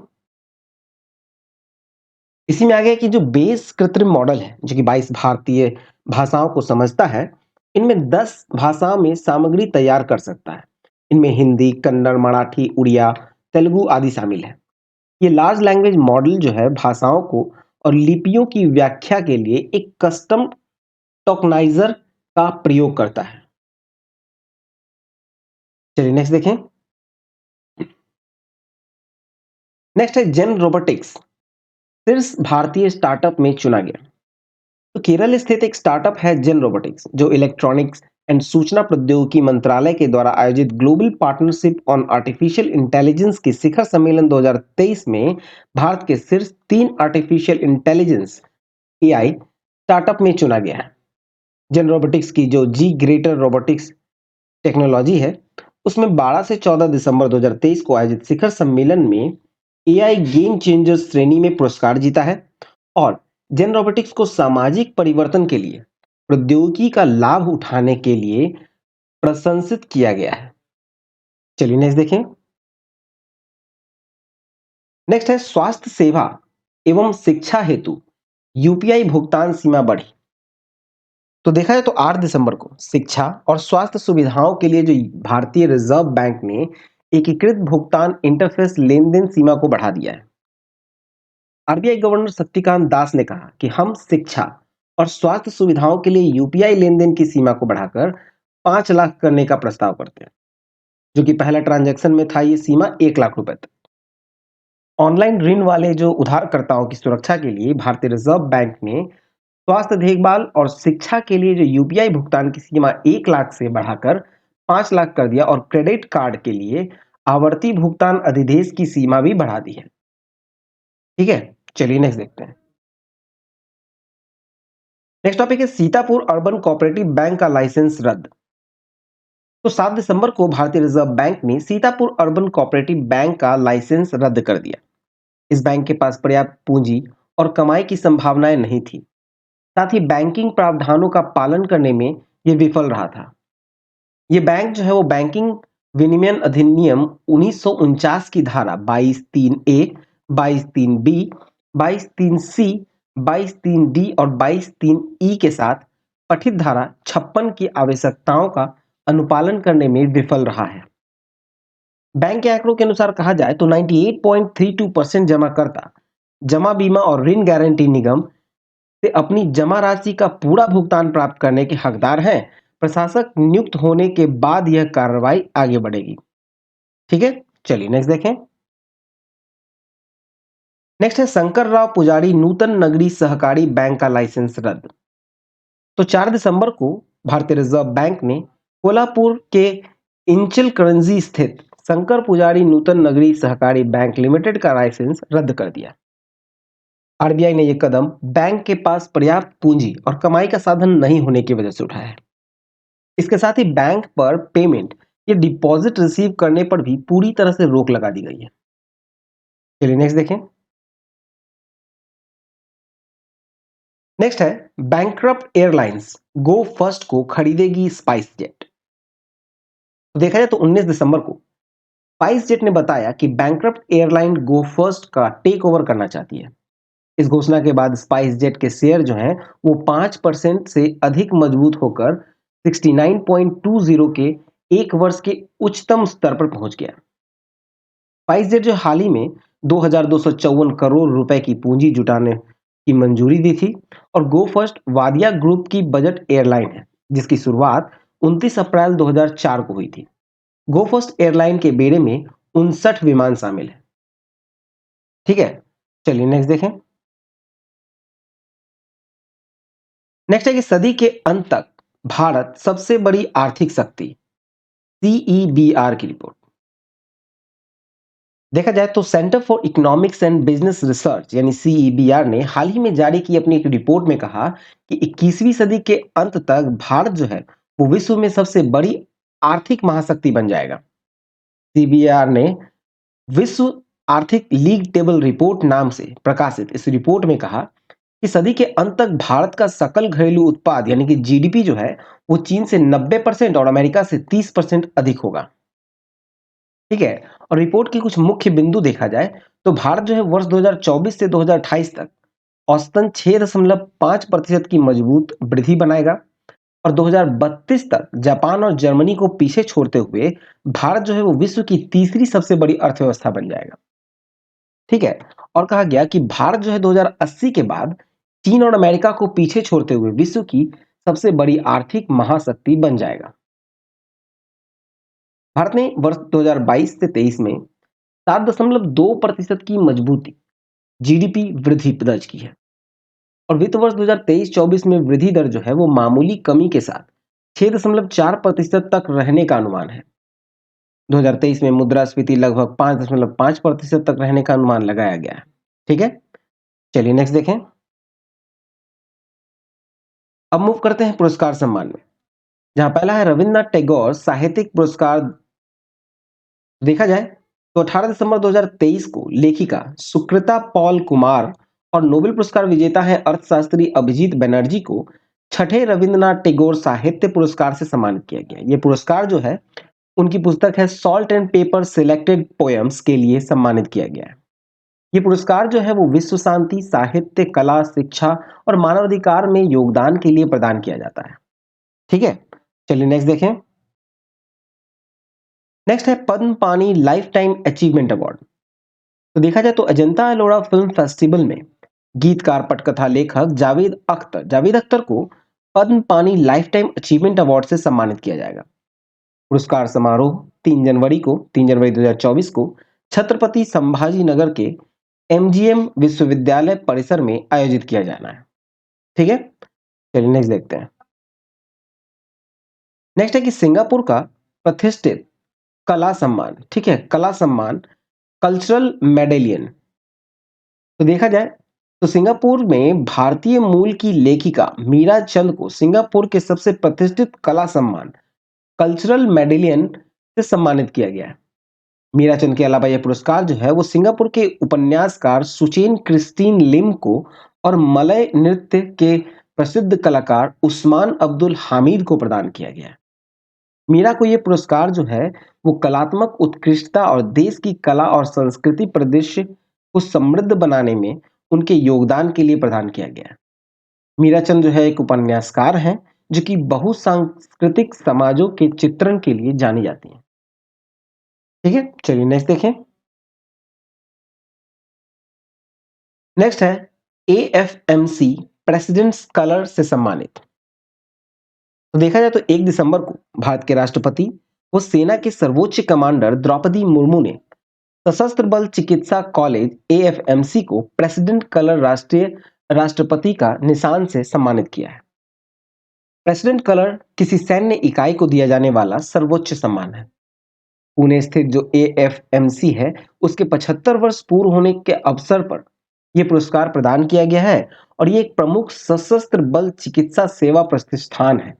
इसी में आ गया कि जो बेस कृत्रिम मॉडल है जो कि 22 भारतीय भाषाओं को समझता है, इनमें 10 भाषाओं में सामग्री तैयार कर सकता है। इनमें हिंदी, कन्नड़, मराठी, उड़िया, तेलुगु आदि शामिल है। ये लार्ज लैंग्वेज मॉडल जो है भाषाओं को और लिपियों की व्याख्या के लिए एक कस्टम टोकनाइजर का प्रयोग करता है। चलिए नेक्स्ट देखें। नेक्स्ट है जेन रोबोटिक्स, शीर्ष भारतीय स्टार्टअप में चुना गया। तो केरल स्थित एक स्टार्टअप है जेन रोबोटिक्स, जो इलेक्ट्रॉनिक्स एंड सूचना प्रौद्योगिकी मंत्रालय के द्वारा आयोजित global partnership on artificial intelligence के शिखर सम्मेलन 2023 में भारत के शीर्ष 3 आर्टिफिशियल इंटेलिजेंस एआई स्टार्टअप में चुना गया है। जेन रोबोटिक्स की जो जी ग्रेटर रोबोटिक्स टेक्नोलॉजी है उसमें 12 से 14 दिसंबर 2023 को आयोजित शिखर सम्मेलन में एआई गेम चेंजर श्रेणी में पुरस्कार जीता है और जेन रोबोटिक्स को सामाजिक परिवर्तन के लिए प्रौद्योगिकी का लाभ उठाने के लिए प्रशंसित किया गया है। चलिए नेक्स्ट देखें। नेक्स्ट है स्वास्थ्य सेवा एवं शिक्षा हेतु यूपीआई भुगतान सीमा बढ़ी। तो देखा जाए तो 8 दिसंबर को शिक्षा और स्वास्थ्य सुविधाओं के लिए जो भारतीय रिजर्व बैंक ने एकीकृत भुगतान इंटरफेस लेन देन सीमा को बढ़ा दिया है। आरबीआई गवर्नर शक्तिकांत दास ने कहा कि हम शिक्षा और स्वास्थ्य सुविधाओं के लिए यूपीआई लेन देन की सीमा को बढ़ाकर 5 लाख करने का प्रस्ताव करते हैं, जो कि पहला ट्रांजैक्शन में था ये सीमा 1 लाख रुपए तक। ऑनलाइन ऋण वाले जो उधारकर्ताओं की सुरक्षा के लिए भारतीय रिजर्व बैंक ने स्वास्थ्य देखभाल और शिक्षा के लिए जो यूपीआई भुगतान की सीमा 1 लाख से बढ़ाकर 5 लाख कर दिया और क्रेडिट कार्ड के लिए आवर्ती भुगतान अधिदेश की सीमा भी बढ़ा दी है। ठीक है, चलिए नेक्स्ट देखते हैं। नेक्स्ट टॉपिक है सीतापुर अर्बन कोऑपरेटिव बैंक का लाइसेंस रद्द। तो 7 दिसंबर को भारतीय रिजर्व बैंक ने सीतापुर अर्बन कोऑपरेटिव बैंक का लाइसेंस रद्द कर दिया। इस बैंक के पास पर्याप्त पूंजी और कमाई की संभावनाएं नहीं थी, साथ ही बैंकिंग प्रावधानों का पालन करने में यह विफल रहा था। ये बैंक जो है वो बैंकिंग विनियमन अधिनियम 1949 की धारा 22(3)(a), 22(3)(b), 22(3)(c), 22(3)(d और 22(3)(e) के साथ पठित धारा 56 की आवश्यकताओं का अनुपालन करने में विफल रहा है। बैंक के आंकड़ों के अनुसार कहा जाए तो 98.32% जमाकर्ता जमा बीमा और ऋण गारंटी निगम से अपनी जमा राशि का पूरा भुगतान प्राप्त करने के हकदार हैं। प्रशासक नियुक्त होने के बाद यह कार्रवाई आगे बढ़ेगी। ठीक है, चलिए नेक्स्ट देखें। नेक्स्ट है शंकर राव पुजारी नूतन नगरी सहकारी बैंक का लाइसेंस रद्द। तो 4 दिसंबर को भारतीय रिजर्व बैंक ने कोल्हापुर के इंचल करंजी स्थित शंकर पुजारी नूतन नगरी सहकारी बैंक लिमिटेड का लाइसेंस रद्द कर दिया। आरबीआई ने यह कदम बैंक के पास पर्याप्त पूंजी और कमाई का साधन नहीं होने की वजह से उठाया है। इसके साथ ही बैंक पर पेमेंट या डिपॉजिट रिसीव करने पर भी पूरी तरह से रोक लगा दी गई है। चलिए नेक्स्ट देखें। नेक्स्ट है बैंकक्रप्ट एयरलाइंस गो फर्स्ट को खरीदेगी स्पाइस जेट। तो देखा जाए तो 19 दिसंबर को स्पाइस जेट ने बताया कि बैंकक्रप्ट एयरलाइन गो फर्स्ट का टेक ओवर करना चाहती है। इस घोषणा के बाद स्पाइस जेट के शेयर जो हैं वो 5% से अधिक मजबूत होकर 69.20 के एक वर्ष के उच्चतम स्तर पर पहुंच गया। स्पाइस जेट जो हाल ही में 2,254 करोड़ रुपए की पूंजी जुटाने की मंजूरी दी थी और गो फर्स्ट वादिया ग्रुप की बजट एयरलाइन है, जिसकी शुरुआत 29 अप्रैल 2004 को हुई थी। गो फर्स्ट एयरलाइन के बेड़े में 59 विमान शामिल है। ठीक है, चलिए नेक्स्ट देखें। नेक्स्ट है कि सदी के अंत तक भारत सबसे बड़ी आर्थिक शक्ति सीईबीआर की रिपोर्ट। देखा जाए तो centre for economics and business research यानी सीईबीआर ने हाल ही में जारी की अपनी एक रिपोर्ट में कहा कि 21वीं सदी के अंत तक भारत जो है वो विश्व में सबसे बड़ी आर्थिक महाशक्ति बन जाएगा। सीबीआर ने विश्व आर्थिक लीग टेबल रिपोर्ट नाम से प्रकाशित इस रिपोर्ट में कहा कि सदी के अंत तक भारत का सकल घरेलू उत्पाद यानी कि जीडीपी जो है वो चीन से 90% और अमेरिका से 30% अधिक होगा। ठीक है, और रिपोर्ट की कुछ मुख्य बिंदु देखा जाए तो भारत जो है वर्ष 2024 से 2028 तक औसतन 6.5% की मजबूत वृद्धि बनाएगा और 2032 तक जापान और जर्मनी को पीछे छोड़ते हुए भारत जो है वो विश्व की तीसरी सबसे बड़ी अर्थव्यवस्था बन जाएगा। ठीक है, और कहा गया कि भारत जो है 2080 के बाद चीन और अमेरिका को पीछे छोड़ते हुए विश्व की सबसे बड़ी आर्थिक महाशक्ति बन जाएगा। भारत ने वर्ष 2022 से 23 में 7.2% की मजबूती जीडीपी वृद्धि दर्ज की है और वित्त वर्ष 2023-24 में वृद्धि दर जो है वो मामूली कमी के साथ 6.4% तक रहने का अनुमान है। 2023 में मुद्रास्फीति लगभग 5.5% तक रहने का अनुमान लगाया गया है। ठीक है, चलिए नेक्स्ट देखें। अब मूव करते हैं पुरस्कार सम्मान में, जहां पहला है रविन्द्रनाथ टैगोर साहित्यिक पुरस्कार देखा जाए तो 18 दिसंबर 2023 को लेखिका सुकृता पॉल कुमार और नोबेल पुरस्कार विजेता है अर्थशास्त्री अभिजीत बनर्जी को छठे रविंद्रनाथ टैगोर साहित्य पुरस्कार से सम्मानित किया गया। ये पुरस्कार जो है उनकी पुस्तक है salt and paper selected poems के लिए सम्मानित किया गया है। ये पुरस्कार जो है वो विश्व शांति, साहित्य, कला, शिक्षा और मानवाधिकार में योगदान के लिए प्रदान किया जाता है। ठीक है, चलिए नेक्स्ट देखें। नेक्स्ट है पद्म पानी लाइफ टाइम अचीवमेंट अवार्ड। तो देखा जाए तो अजंता एलोरा फिल्म फेस्टिवल में गीतकार, पटकथा लेखक जावेद अख्तर को पद्म पानी लाइफ टाइम अचीवमेंट अवार्ड से सम्मानित किया जाएगा। पुरस्कार समारोह 3 जनवरी 2024 को छत्रपति संभाजी नगर के एमजीएम विश्वविद्यालय परिसर में आयोजित किया जाना है। ठीक है, चलिए नेक्स्ट देखते हैं। नेक्स्ट है कि सिंगापुर का प्रतिष्ठित कला सम्मान, ठीक है, कला सम्मान कल्चरल मेडेलियन। तो देखा जाए तो सिंगापुर में भारतीय मूल की लेखिका मीरा चंद को सिंगापुर के सबसे प्रतिष्ठित कला सम्मान कल्चरल मेडेलियन से सम्मानित किया गया है। मीरा चंद के अलावा यह पुरस्कार जो है वो सिंगापुर के उपन्यासकार सुचेन क्रिस्टीन लिम को और मलय नृत्य के प्रसिद्ध कलाकार उस्मान अब्दुल हामिद को प्रदान किया गया है। मीरा को यह पुरस्कार जो है वो कलात्मक उत्कृष्टता और देश की कला और संस्कृति परिदृश्य को समृद्ध बनाने में उनके योगदान के लिए प्रदान किया गया है। मीरा चंद जो है एक उपन्यासकार हैं जो कि बहुसांस्कृतिक समाजों के चित्रण के लिए जानी जाती हैं। ठीक है, चलिए नेक्स्ट देखें। नेक्स्ट है एएफएमसी प्रेसिडेंट्स कलर से सम्मानित। तो देखा जाए तो 1 दिसंबर को भारत के राष्ट्रपति व सेना के सर्वोच्च कमांडर द्रौपदी मुर्मू ने सशस्त्र बल चिकित्सा कॉलेज एएफएमसी को प्रेसिडेंट कलर राष्ट्रीय राष्ट्रपति का निशान से सम्मानित किया है। प्रेसिडेंट कलर किसी सैन्य इकाई को दिया जाने वाला सर्वोच्च सम्मान है। पुणे स्थित जो एएफएमसी है उसके 75 वर्ष पूर्ण होने के अवसर पर यह पुरस्कार प्रदान किया गया है और ये एक प्रमुख सशस्त्र बल चिकित्सा सेवा प्रतिष्ठान है।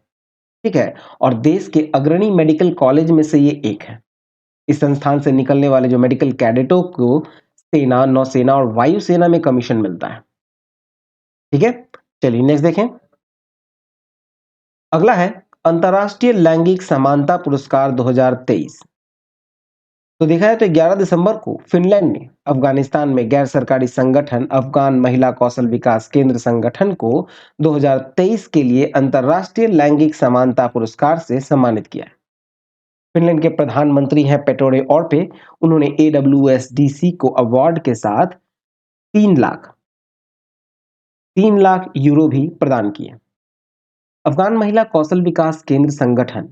ठीक है, और देश के अग्रणी मेडिकल कॉलेज में से ये एक है। इस संस्थान से निकलने वाले जो मेडिकल कैडेटों को सेना, नौसेना और वायुसेना में कमीशन मिलता है। ठीक है, चलिए नेक्स्ट देखें। अगला है अंतर्राष्ट्रीय लैंगिक समानता पुरस्कार 2023। तो देखा जाए तो 11 दिसंबर को फिनलैंड ने अफगानिस्तान में गैर सरकारी संगठन अफगान महिला कौशल विकास केंद्र संगठन को 2023 के लिए अंतर्राष्ट्रीय लैंगिक समानता पुरस्कार से सम्मानित किया। फिनलैंड के प्रधानमंत्री हैं पेटोरे ऑर्पे। उन्होंने एडब्ल्यूएसडीसी को अवार्ड के साथ 3 लाख यूरो भी प्रदान किए। अफगान महिला कौशल विकास केंद्र संगठन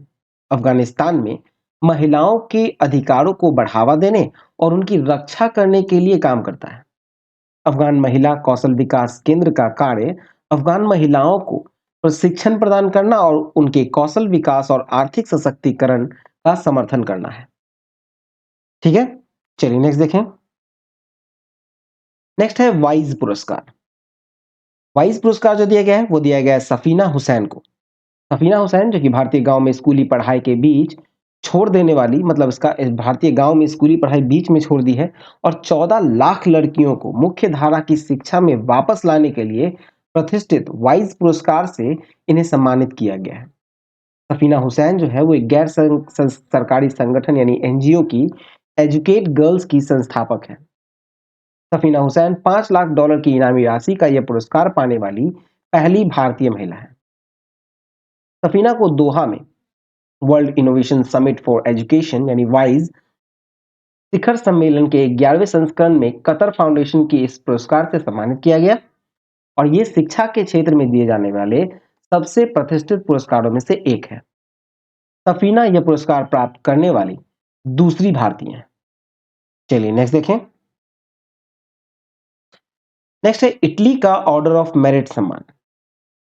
अफगानिस्तान में महिलाओं के अधिकारों को बढ़ावा देने और उनकी रक्षा करने के लिए काम करता है। अफगान महिला कौशल विकास केंद्र का कार्य अफगान महिलाओं को प्रशिक्षण प्रदान करना और उनके कौशल विकास और आर्थिक सशक्तिकरण का समर्थन करना है। ठीक है, चलिए नेक्स्ट देखें। नेक्स्ट है वाइज पुरस्कार। वाइज पुरस्कार जो दिया गया है वो दिया गया है सफीना हुसैन को। सफीना हुसैन जो कि भारतीय गांव में स्कूली पढ़ाई के बीच छोड़ देने वाली, मतलब इसका भारतीय गांव में स्कूली पढ़ाई बीच में छोड़ दी है और 14 लाख लड़कियों को मुख्य धारा की शिक्षा में वापस लाने के लिए प्रतिष्ठित वाइज पुरस्कार से इन्हें सम्मानित किया गया है। सफीना हुसैन जो है वो एक गैर सरकारी संगठन यानी एनजीओ की एजुकेट गर्ल्स की संस्थापक है। सफीना हुसैन $5 लाख की इनामी राशि का यह पुरस्कार पाने वाली पहली भारतीय महिला है। सफीना को दोहा में world innovation summit for education यानी वाइज शिखर सम्मेलन के 11वें संस्करण में कतर फाउंडेशन की इस पुरस्कार से सम्मानित किया गया और ये शिक्षा के क्षेत्र में दिए जाने वाले सबसे प्रतिष्ठित पुरस्कारों में से एक है। सफीना यह पुरस्कार प्राप्त करने वाली दूसरी भारतीय है। चलिए नेक्स्ट देखें। नेक्स्ट है इटली का ऑर्डर ऑफ मेरिट सम्मान।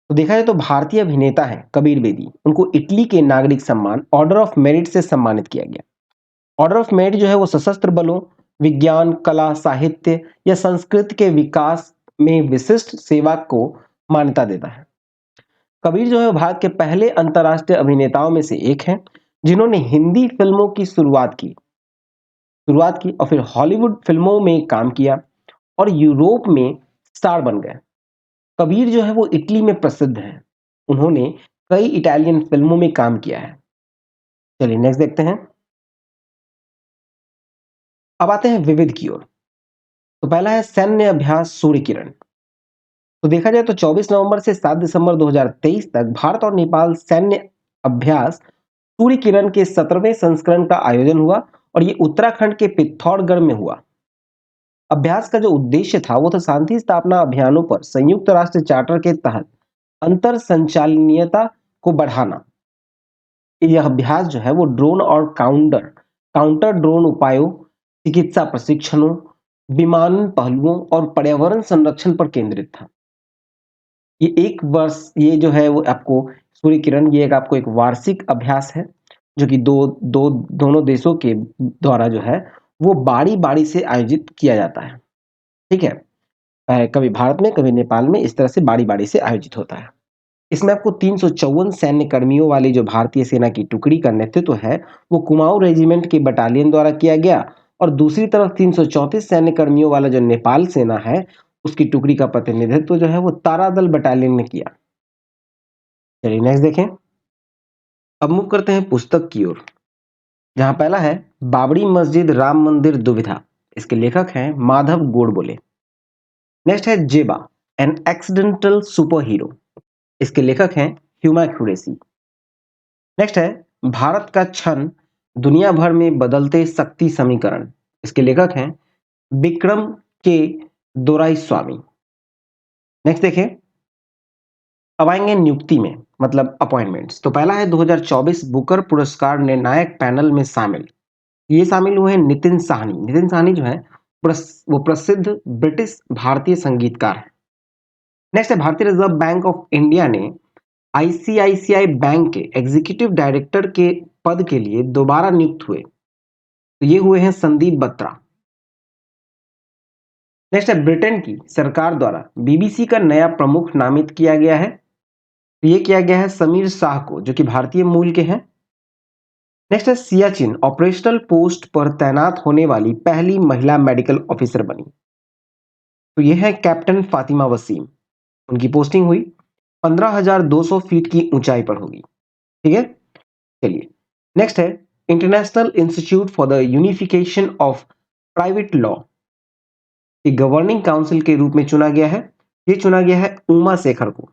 तो देखा जाए तो भारतीय अभिनेता हैं कबीर बेदी, उनको इटली के नागरिक सम्मान ऑर्डर ऑफ मेरिट से सम्मानित किया गया। ऑर्डर ऑफ मेरिट जो है वो सशस्त्र बलों, विज्ञान, कला, साहित्य या संस्कृति के विकास में विशिष्ट सेवा को मान्यता देता है। कबीर जो है भारत के पहले अंतर्राष्ट्रीय अभिनेताओं में से एक हैं जिन्होंने हिंदी फिल्मों की शुरुआत की। शुरुआत की और फिर हॉलीवुड फिल्मों में काम किया और यूरोप में स्टार बन गए। कबीर जो है वो इटली में प्रसिद्ध हैं। उन्होंने कई इटालियन फिल्मों में काम किया है। चलिए नेक्स्ट देखते हैं। अब आते हैं विविध की ओर। तो पहला है सैन्य अभ्यास सूर्य किरण। तो देखा जाए तो 24 नवंबर से 7 दिसंबर 2023 तक भारत और नेपाल सैन्य अभ्यास सूर्य किरण के 17वें संस्करण का आयोजन हुआ और ये उत्तराखंड के पिथौरागढ़ में हुआ। अभ्यास का जो उद्देश्य था वो था शांति स्थापना अभियानों पर संयुक्त राष्ट्र चार्टर के तहत अंतर संचालनीयता को बढ़ाना। यह अभ्यास जो है वो ड्रोन और काउंटर काउंटर ड्रोन उपायों, चिकित्सा प्रशिक्षणों, विमानन पहलुओं और पर्यावरण संरक्षण पर केंद्रित था। ये एक वर्ष ये जो है वो आपको सूर्य किरण ये एक आपको एक वार्षिक अभ्यास है जो कि दोनों देशों के द्वारा जो है वो बारी-बारी से आयोजित किया जाता है। ठीक है? कभी भारत में, कभी नेपाल में इस तरह से बारी-बारी से आयोजित होता है। इसमें आपको 354 सैन्य कर्मियों वाली जो भारतीय सेना की टुकड़ी का नेतृत्व है, वो कुमाऊँ रेजिमेंट की बटालियन द्वारा किया गया और दूसरी तरफ 334 सैन्य कर्मियों वाला जो नेपाल सेना है, उसकी टुकड़ी का प्रतिनिधित्व जो है वो तारादल बटालियन ने किया। चलिए नेक्स्ट देखें। अब मूव करते हैं पुस्तक की ओर, जहाँ पहला है बाबरी मस्जिद राम मंदिर दुविधा। इसके लेखक हैं माधव गोडबोले। नेक्स्ट है जेबा एन एक्सीडेंटल सुपर हीरो। इसके लेखक हैं ह्यूमा क्यूरेसी। नेक्स्ट है भारत का क्षण दुनिया भर में बदलते शक्ति समीकरण। इसके लेखक हैं विक्रम के दोराईस्वामी। नेक्स्ट देखें। अब आएंगे नियुक्ति में, मतलब अपॉइंटमेंट्स। तो पहला है 2024 बुकर पुरस्कार निर्णायक पैनल में शामिल। ये शामिल हुए हैं नितिन साहनी। नितिन साहनी जो है वो प्रसिद्ध ब्रिटिश भारतीय संगीतकार हैं। नेक्स्ट है भारतीय रिजर्व बैंक ऑफ इंडिया ने आईसीआईसीआई बैंक के एग्जीक्यूटिव डायरेक्टर के पद के लिए दोबारा नियुक्त हुए। तो ये हुए हैं संदीप बत्रा। नेक्स्ट है ब्रिटेन की सरकार द्वारा बीबीसी का नया प्रमुख नामित किया गया है। तो ये किया गया है समीर शाह को, जो कि भारतीय मूल के हैं। नेक्स्ट है सियाचिन ऑपरेशनल पोस्ट पर तैनात होने वाली पहली महिला मेडिकल ऑफिसर बनी। तो ये है कैप्टन फातिमा वसीम। उनकी पोस्टिंग हुई 15,200 फीट की ऊंचाई पर होगी। ठीक है, चलिए नेक्स्ट है international institute for the unification of private law की गवर्निंग काउंसिल के रूप में चुना गया है। ये चुना गया है उमा शेखर को।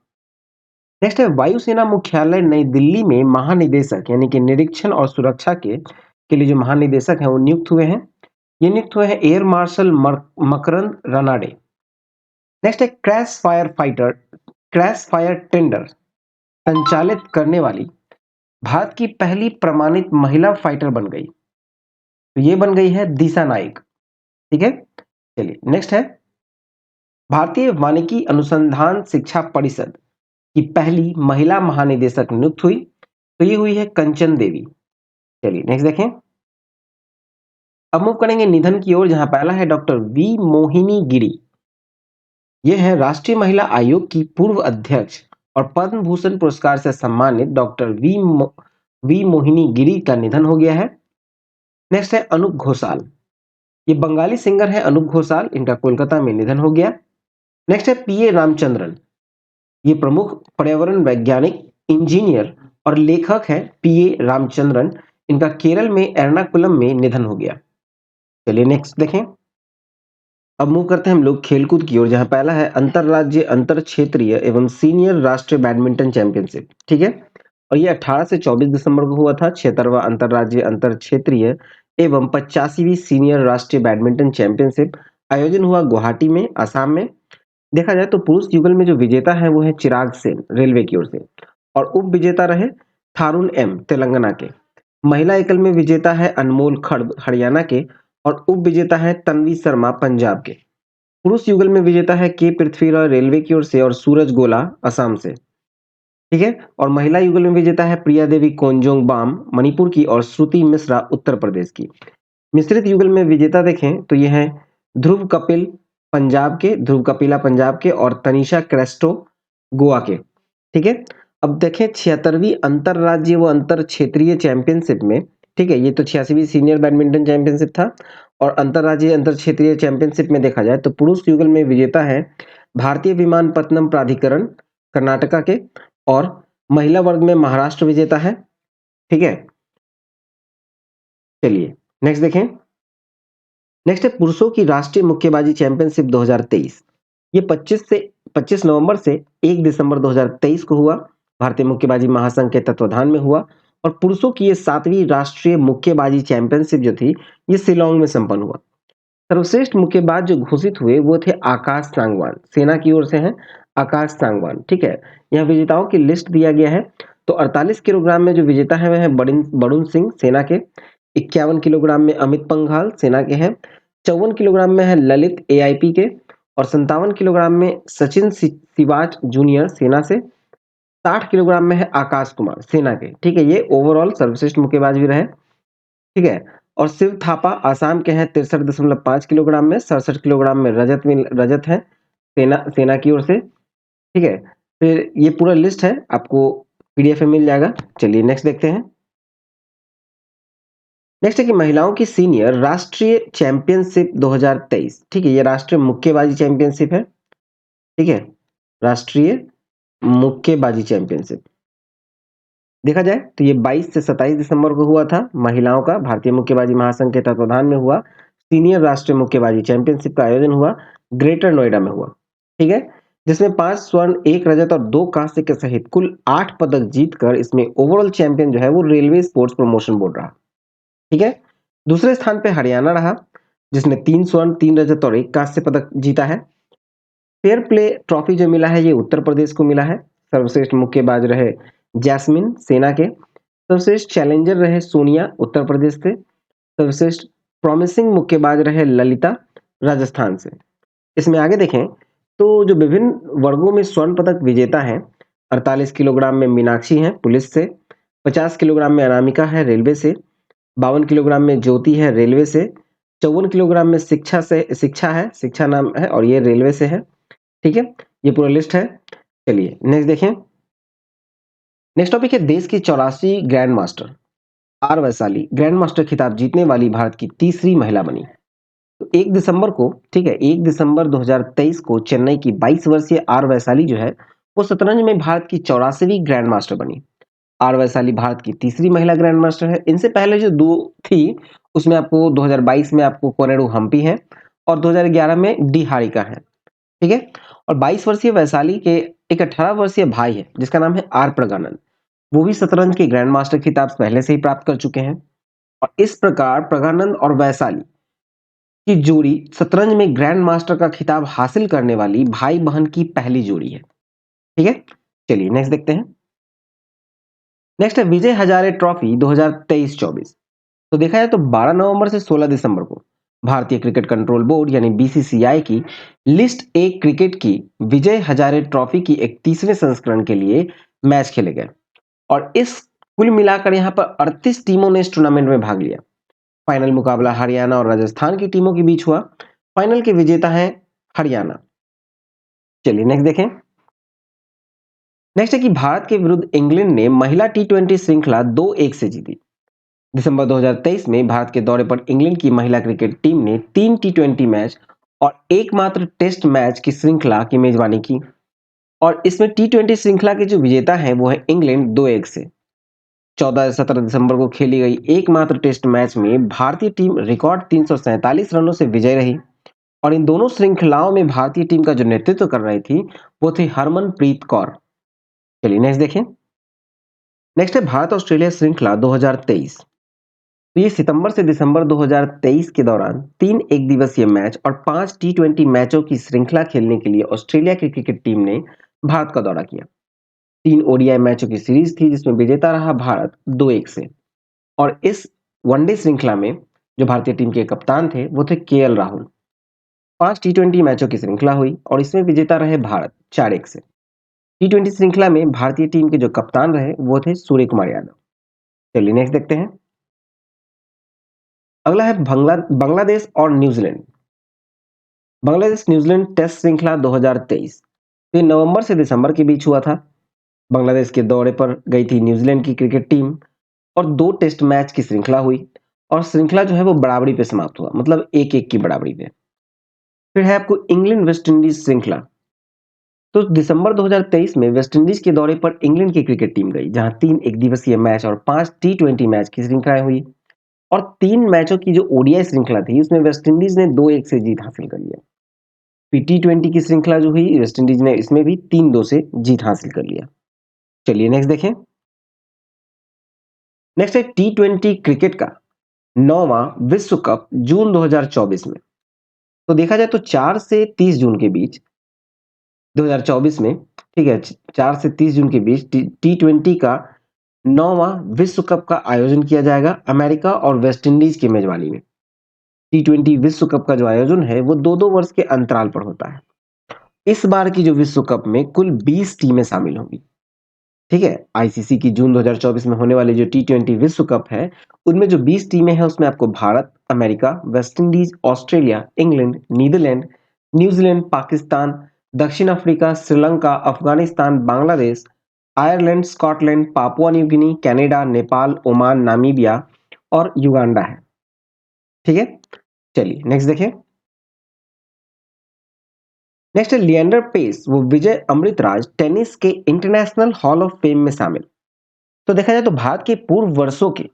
नेक्स्ट है वायुसेना मुख्यालय नई दिल्ली में महानिदेशक यानी कि निरीक्षण और सुरक्षा के लिए जो महानिदेशक हैं वो नियुक्त हुए हैं। ये नियुक्त हुए हैं एयर मार्शल मकरंद रनाडे। नेक्स्ट है क्रैश फायर टेंडर संचालित करने वाली भारत की पहली प्रमाणित महिला फाइटर बन गई। तो ये बन गई है दिशा नाइक। ठीक है, चलिए नेक्स्ट है भारतीय वानिकी अनुसंधान शिक्षा परिषद की पहली महिला महानिदेशक नियुक्त हुई। तो ये हुई है कंचन देवी। चलिए नेक्स्ट देखें। अब मूव करेंगे निधन की ओर, जहां पहला है डॉक्टर वी मोहिनी गिरी। ये है राष्ट्रीय महिला आयोग की पूर्व अध्यक्ष और पद्म भूषण पुरस्कार से सम्मानित डॉक्टर वी मोहिनी गिरी का निधन हो गया है। नेक्स्ट है अनूप घोषाल। ये बंगाली सिंगर है अनूप घोषाल, इनका कोलकाता में निधन हो गया। नेक्स्ट है पीए रामचंद्रन। ये प्रमुख पर्यावरण वैज्ञानिक, इंजीनियर और लेखक है पीए रामचंद्रन। इनका केरल में एर्नाकुलम में निधन हो गया। चलिए नेक्स्ट देखें। अब मूव करते हैं हम लोग खेलकूद की ओर, जहां पहला है अंतरराज्यीय अंतर क्षेत्रीय एवं सीनियर राष्ट्रीय बैडमिंटन चैंपियनशिप। ठीक है, और ये 18 से 24 दिसंबर को हुआ था। 76वां अंतरराज्यीय अंतर क्षेत्रीय एवं 85वीं सीनियर राष्ट्रीय बैडमिंटन चैंपियनशिप आयोजन हुआ गुवाहाटी में, असम में। देखा जाए तो पुरुष युगल में जो विजेता है वो है चिराग सेन रेलवे की ओर से, और उप विजेता रहे थारुण एम तेलंगाना के। महिला एकल में विजेता है अनमोल खड़ब हरियाणा के, और उप विजेता है तन्वी शर्मा पंजाब के। पुरुष युगल में विजेता है के पृथ्वीराज रेलवे की ओर से और सूरज गोला असम से। ठीक है, और महिला युगल में विजेता है प्रिया देवी कोंजोंग बाम मणिपुर की और श्रुति मिश्रा उत्तर प्रदेश की। मिश्रित युगल में विजेता देखें तो ये है ध्रुव कपिल पंजाब के, ध्रुव कपिला पंजाब के, और तनिषा क्रेस्टो गोवा के। ठीक है, अब देखें 76वीं अंतरराज्यीय व अंतर क्षेत्रीय चैंपियनशिप में ठीक है, ये तो 86वीं सीनियर बैडमिंटन चैंपियनशिप था। और अंतर्राज्यीय अंतर क्षेत्रीय चैंपियनशिप में देखा जाए तो पुरुष युगल में विजेता है भारतीय विमानपत्तनम प्राधिकरण कर्नाटका के, और महिला वर्ग में महाराष्ट्र विजेता है। ठीक है, चलिए नेक्स्ट देखें। नेक्स्ट है पुरुषों की राष्ट्रीय मुक्केबाजी चैंपियनशिप 2023। ये 25 नवंबर से 1 दिसंबर 2023 को हुआ। भारतीय मुक्केबाजी महासंघ के तत्वाधान में हुआ। और पुरुषों की ये 7वीं राष्ट्रीय मुक्केबाजी चैंपियनशिप जो थी, ये शिलांग में संपन्न हुआ। सर्वश्रेष्ठ मुक्केबाज जो घोषित हुए वो थे आकाश सांगवान, सेना की ओर से हैं आकाश सांगवान। ठीक है, यहाँ विजेताओं की लिस्ट दिया गया है। तो 48 किलोग्राम में जो विजेता है वह है बरुण सिंह, सेना के। 51 किलोग्राम में अमित पंघाल, सेना के हैं। 54 किलोग्राम में है ललित, एआईपी के। और 57 किलोग्राम में सचिन सिवाच जूनियर, सेना से। 60 किलोग्राम में है आकाश कुमार, सेना के। ठीक है, ये ओवरऑल सर्वश्रेष्ठ मुक्केबाज भी रहे। ठीक है, और शिव थापा आसाम के हैं 63.5 किलोग्राम में। 67 किलोग्राम में रजत है सेना की ओर से। ठीक है, फिर ये पूरा लिस्ट है, आपको पीडीएफ में मिल जाएगा। चलिए नेक्स्ट देखते हैं। नेक्स्ट है कि महिलाओं की सीनियर राष्ट्रीय चैंपियनशिप 2023। ठीक है, ये राष्ट्रीय मुक्केबाजी चैंपियनशिप है। ठीक है, राष्ट्रीय मुक्केबाजी चैंपियनशिप देखा जाए तो ये 22 से 27 दिसंबर को हुआ था। महिलाओं का भारतीय मुक्केबाजी महासंघ के तत्वाधान में हुआ सीनियर राष्ट्रीय मुक्केबाजी चैंपियनशिप का आयोजन हुआ ग्रेटर नोएडा में हुआ। ठीक है, जिसमें 5 स्वर्ण, 1 रजत और 2 कांस्य के सहित कुल 8 पदक जीतकर इसमें ओवरऑल चैंपियन जो है वो रेलवे स्पोर्ट्स प्रमोशन बोर्ड रहा। ठीक है, दूसरे स्थान पे हरियाणा रहा, जिसने 3 स्वर्ण, 3 रजत और 1 कांस्य पदक जीता है। फेयर प्ले ट्रॉफी जो मिला है ये उत्तर प्रदेश को मिला है। सर्वश्रेष्ठ मुक्केबाज रहे जैस्मिन, सेना के। सर्वश्रेष्ठ चैलेंजर रहे सोनिया, उत्तर प्रदेश से। सर्वश्रेष्ठ प्रॉमिसिंग मुक्केबाज रहे ललिता, राजस्थान से। इसमें आगे देखें तो जो विभिन्न वर्गों में स्वर्ण पदक विजेता हैं, 48 किलोग्राम में मीनाक्षी हैं, पुलिस से। 50 किलोग्राम में अनामिका है, रेलवे से। 52 किलोग्राम में ज्योति है, रेलवे से। 54 किलोग्राम में शिक्षा नाम है और ये रेलवे से है। ठीक है, ये पूरा लिस्ट है। चलिए नेक्स्ट देखें। नेक्स्ट टॉपिक है देश की 84 grand master R Vaishali grand master खिताब जीतने वाली भारत की तीसरी महिला बनी। तो 1 दिसंबर को, ठीक है, 1 दिसंबर 2023 को चेन्नई की 22 वर्षीय आर वैशाली जो है वो शतरंज में भारत की 84वीं ग्रैंड मास्टर बनी। आर वैशाली भारत की तीसरी महिला ग्रैंड मास्टर है। इनसे पहले जो 2 थी उसमें आपको 2022 में आपको कोनेरू हम्पी है और 2011 में डी हारिका है। ठीक है, और 22 वर्षीय वैशाली के एक 18 वर्षीय भाई है जिसका नाम है आर प्रगानंद। वो भी शतरंज के ग्रैंड मास्टर खिताब पहले से ही प्राप्त कर चुके हैं। और इस प्रकार प्रगानंद और वैशाली की जोड़ी शतरंज में ग्रैंड मास्टर का खिताब हासिल करने वाली भाई बहन की पहली जोड़ी है। ठीक है, चलिए नेक्स्ट देखते हैं। नेक्स्ट है विजय हजारे ट्रॉफी 2023-24। तो देखा जाए तो 12 नवंबर से 16 दिसंबर को भारतीय क्रिकेट कंट्रोल बोर्ड यानी बीसीसीआई की लिस्ट ए क्रिकेट की विजय हजारे ट्रॉफी की 31वें संस्करण के लिए मैच खेले गए। और इस कुल मिलाकर यहाँ पर 38 टीमों ने इस टूर्नामेंट में भाग लिया। फाइनल मुकाबला हरियाणा और राजस्थान की टीमों के बीच हुआ। फाइनल के विजेता हैं हरियाणा। चलिए नेक्स्ट देखें। नेक्स्ट है कि भारत के विरुद्ध इंग्लैंड ने महिला टी20 श्रृंखला 2-1 से जीती। दिसंबर 2023 में भारत के दौरे पर इंग्लैंड की महिला क्रिकेट टीम ने 3 टी20 मैच और एकमात्र टेस्ट मैच की श्रृंखला की मेजबानी की। और इसमें टी20 श्रृंखला के जो विजेता हैं वो है इंग्लैंड 2-1 से। 14 से 17 दिसंबर को खेली गई एकमात्र टेस्ट मैच में भारतीय टीम रिकॉर्ड 347 रनों से विजय रही। और इन दोनों श्रृंखलाओं में भारतीय टीम का जो नेतृत्व कर रही थी वो थी हरमनप्रीत कौर। चलिए नेक्स्ट देखें। नेक्स्ट है भारत ऑस्ट्रेलिया श्रृंखला 2023। तो ये सितंबर से दिसंबर 2023 के दौरान 3 एक दिवसीय मैच और 5 टी20 मैचों की श्रृंखला खेलने के लिए ऑस्ट्रेलिया की क्रिकेट टीम ने भारत का दौरा किया। 3 ओडीआई मैचों की सीरीज थी जिसमें विजेता रहा भारत 2-1 से। और इस वनडे श्रृंखला में जो भारतीय टीम के कप्तान थे वो थे केएल राहुल। 5 टी20 मैचों की श्रृंखला हुई और इसमें विजेता रहे भारत 4-1 से। टी20 श्रृंखला में भारतीय टीम के जो कप्तान रहे वो थे सूर्य कुमार यादव। चलिए नेक्स्ट देखते हैं। अगला है बांग्लादेश और न्यूजीलैंड। बांग्लादेश न्यूजीलैंड टेस्ट श्रृंखला 2023। तो ये नवंबर से दिसंबर के बीच हुआ था। बांग्लादेश के दौरे पर गई थी न्यूजीलैंड की क्रिकेट टीम। और 2 टेस्ट मैच की श्रृंखला हुई और श्रृंखला जो है वो बराबरी पे समाप्त हुआ, मतलब 1-1 की बराबरी पे। फिर है आपको इंग्लैंड वेस्ट इंडीज श्रृंखला। तो दिसंबर 2023 में वेस्ट इंडीज के दौरे पर इंग्लैंड की क्रिकेट टीम गई, जहां 3 एक दिवसीय मैच और 5 टी20 मैच की श्रृंखलाएं हुई और 3 मैचों की जो ओडीआई श्रृंखला थी उसमें वेस्ट इंडीज ने 2-1 से जीत हासिल कर लिया। फिर टी20 की श्रृंखला जो हुई वेस्ट इंडीज ने इसमें भी 3-2 से जीत हासिल कर लिया। चलिए नेक्स्ट देखें। नेक्स्ट है टी20 क्रिकेट का 9वां विश्व कप जून 2024 में। तो देखा जाए तो 4 से 30 जून के बीच 2024 में, ठीक है, 4 से 30 जून के बीच टी20 का 9वां विश्व कप का आयोजन किया जाएगा अमेरिका और वेस्ट इंडीज की मेजबानी में। टी20 विश्व कप का जो आयोजन है वो 2-2 वर्ष के अंतराल पर होता है। इस बार की जो विश्व कप में कुल 20 टीमें शामिल होंगी। ठीक है, आईसीसी की जून 2024 में होने वाली जो टी20 विश्व कप है उनमें जो 20 टीमें हैं उसमें आपको Bharat, America, West Indies, Australia, England, Netherland, New Zealand, Pakistan, दक्षिण Africa, Sri Lanka, Afghanistan, Bangladesh, Ireland, Scotland, Papua New Guinea, Canada, Nepal, Oman, Namibia और युगांडा है। ठीक है, चलिए नेक्स्ट देखें। नेक्स्ट है लिएंडर पेस वो विजय अमृतराज टेनिस के इंटरनेशनल हॉल ऑफ फेम में शामिल। तो देखा जाए तो भारत के पूर्व वर्षों के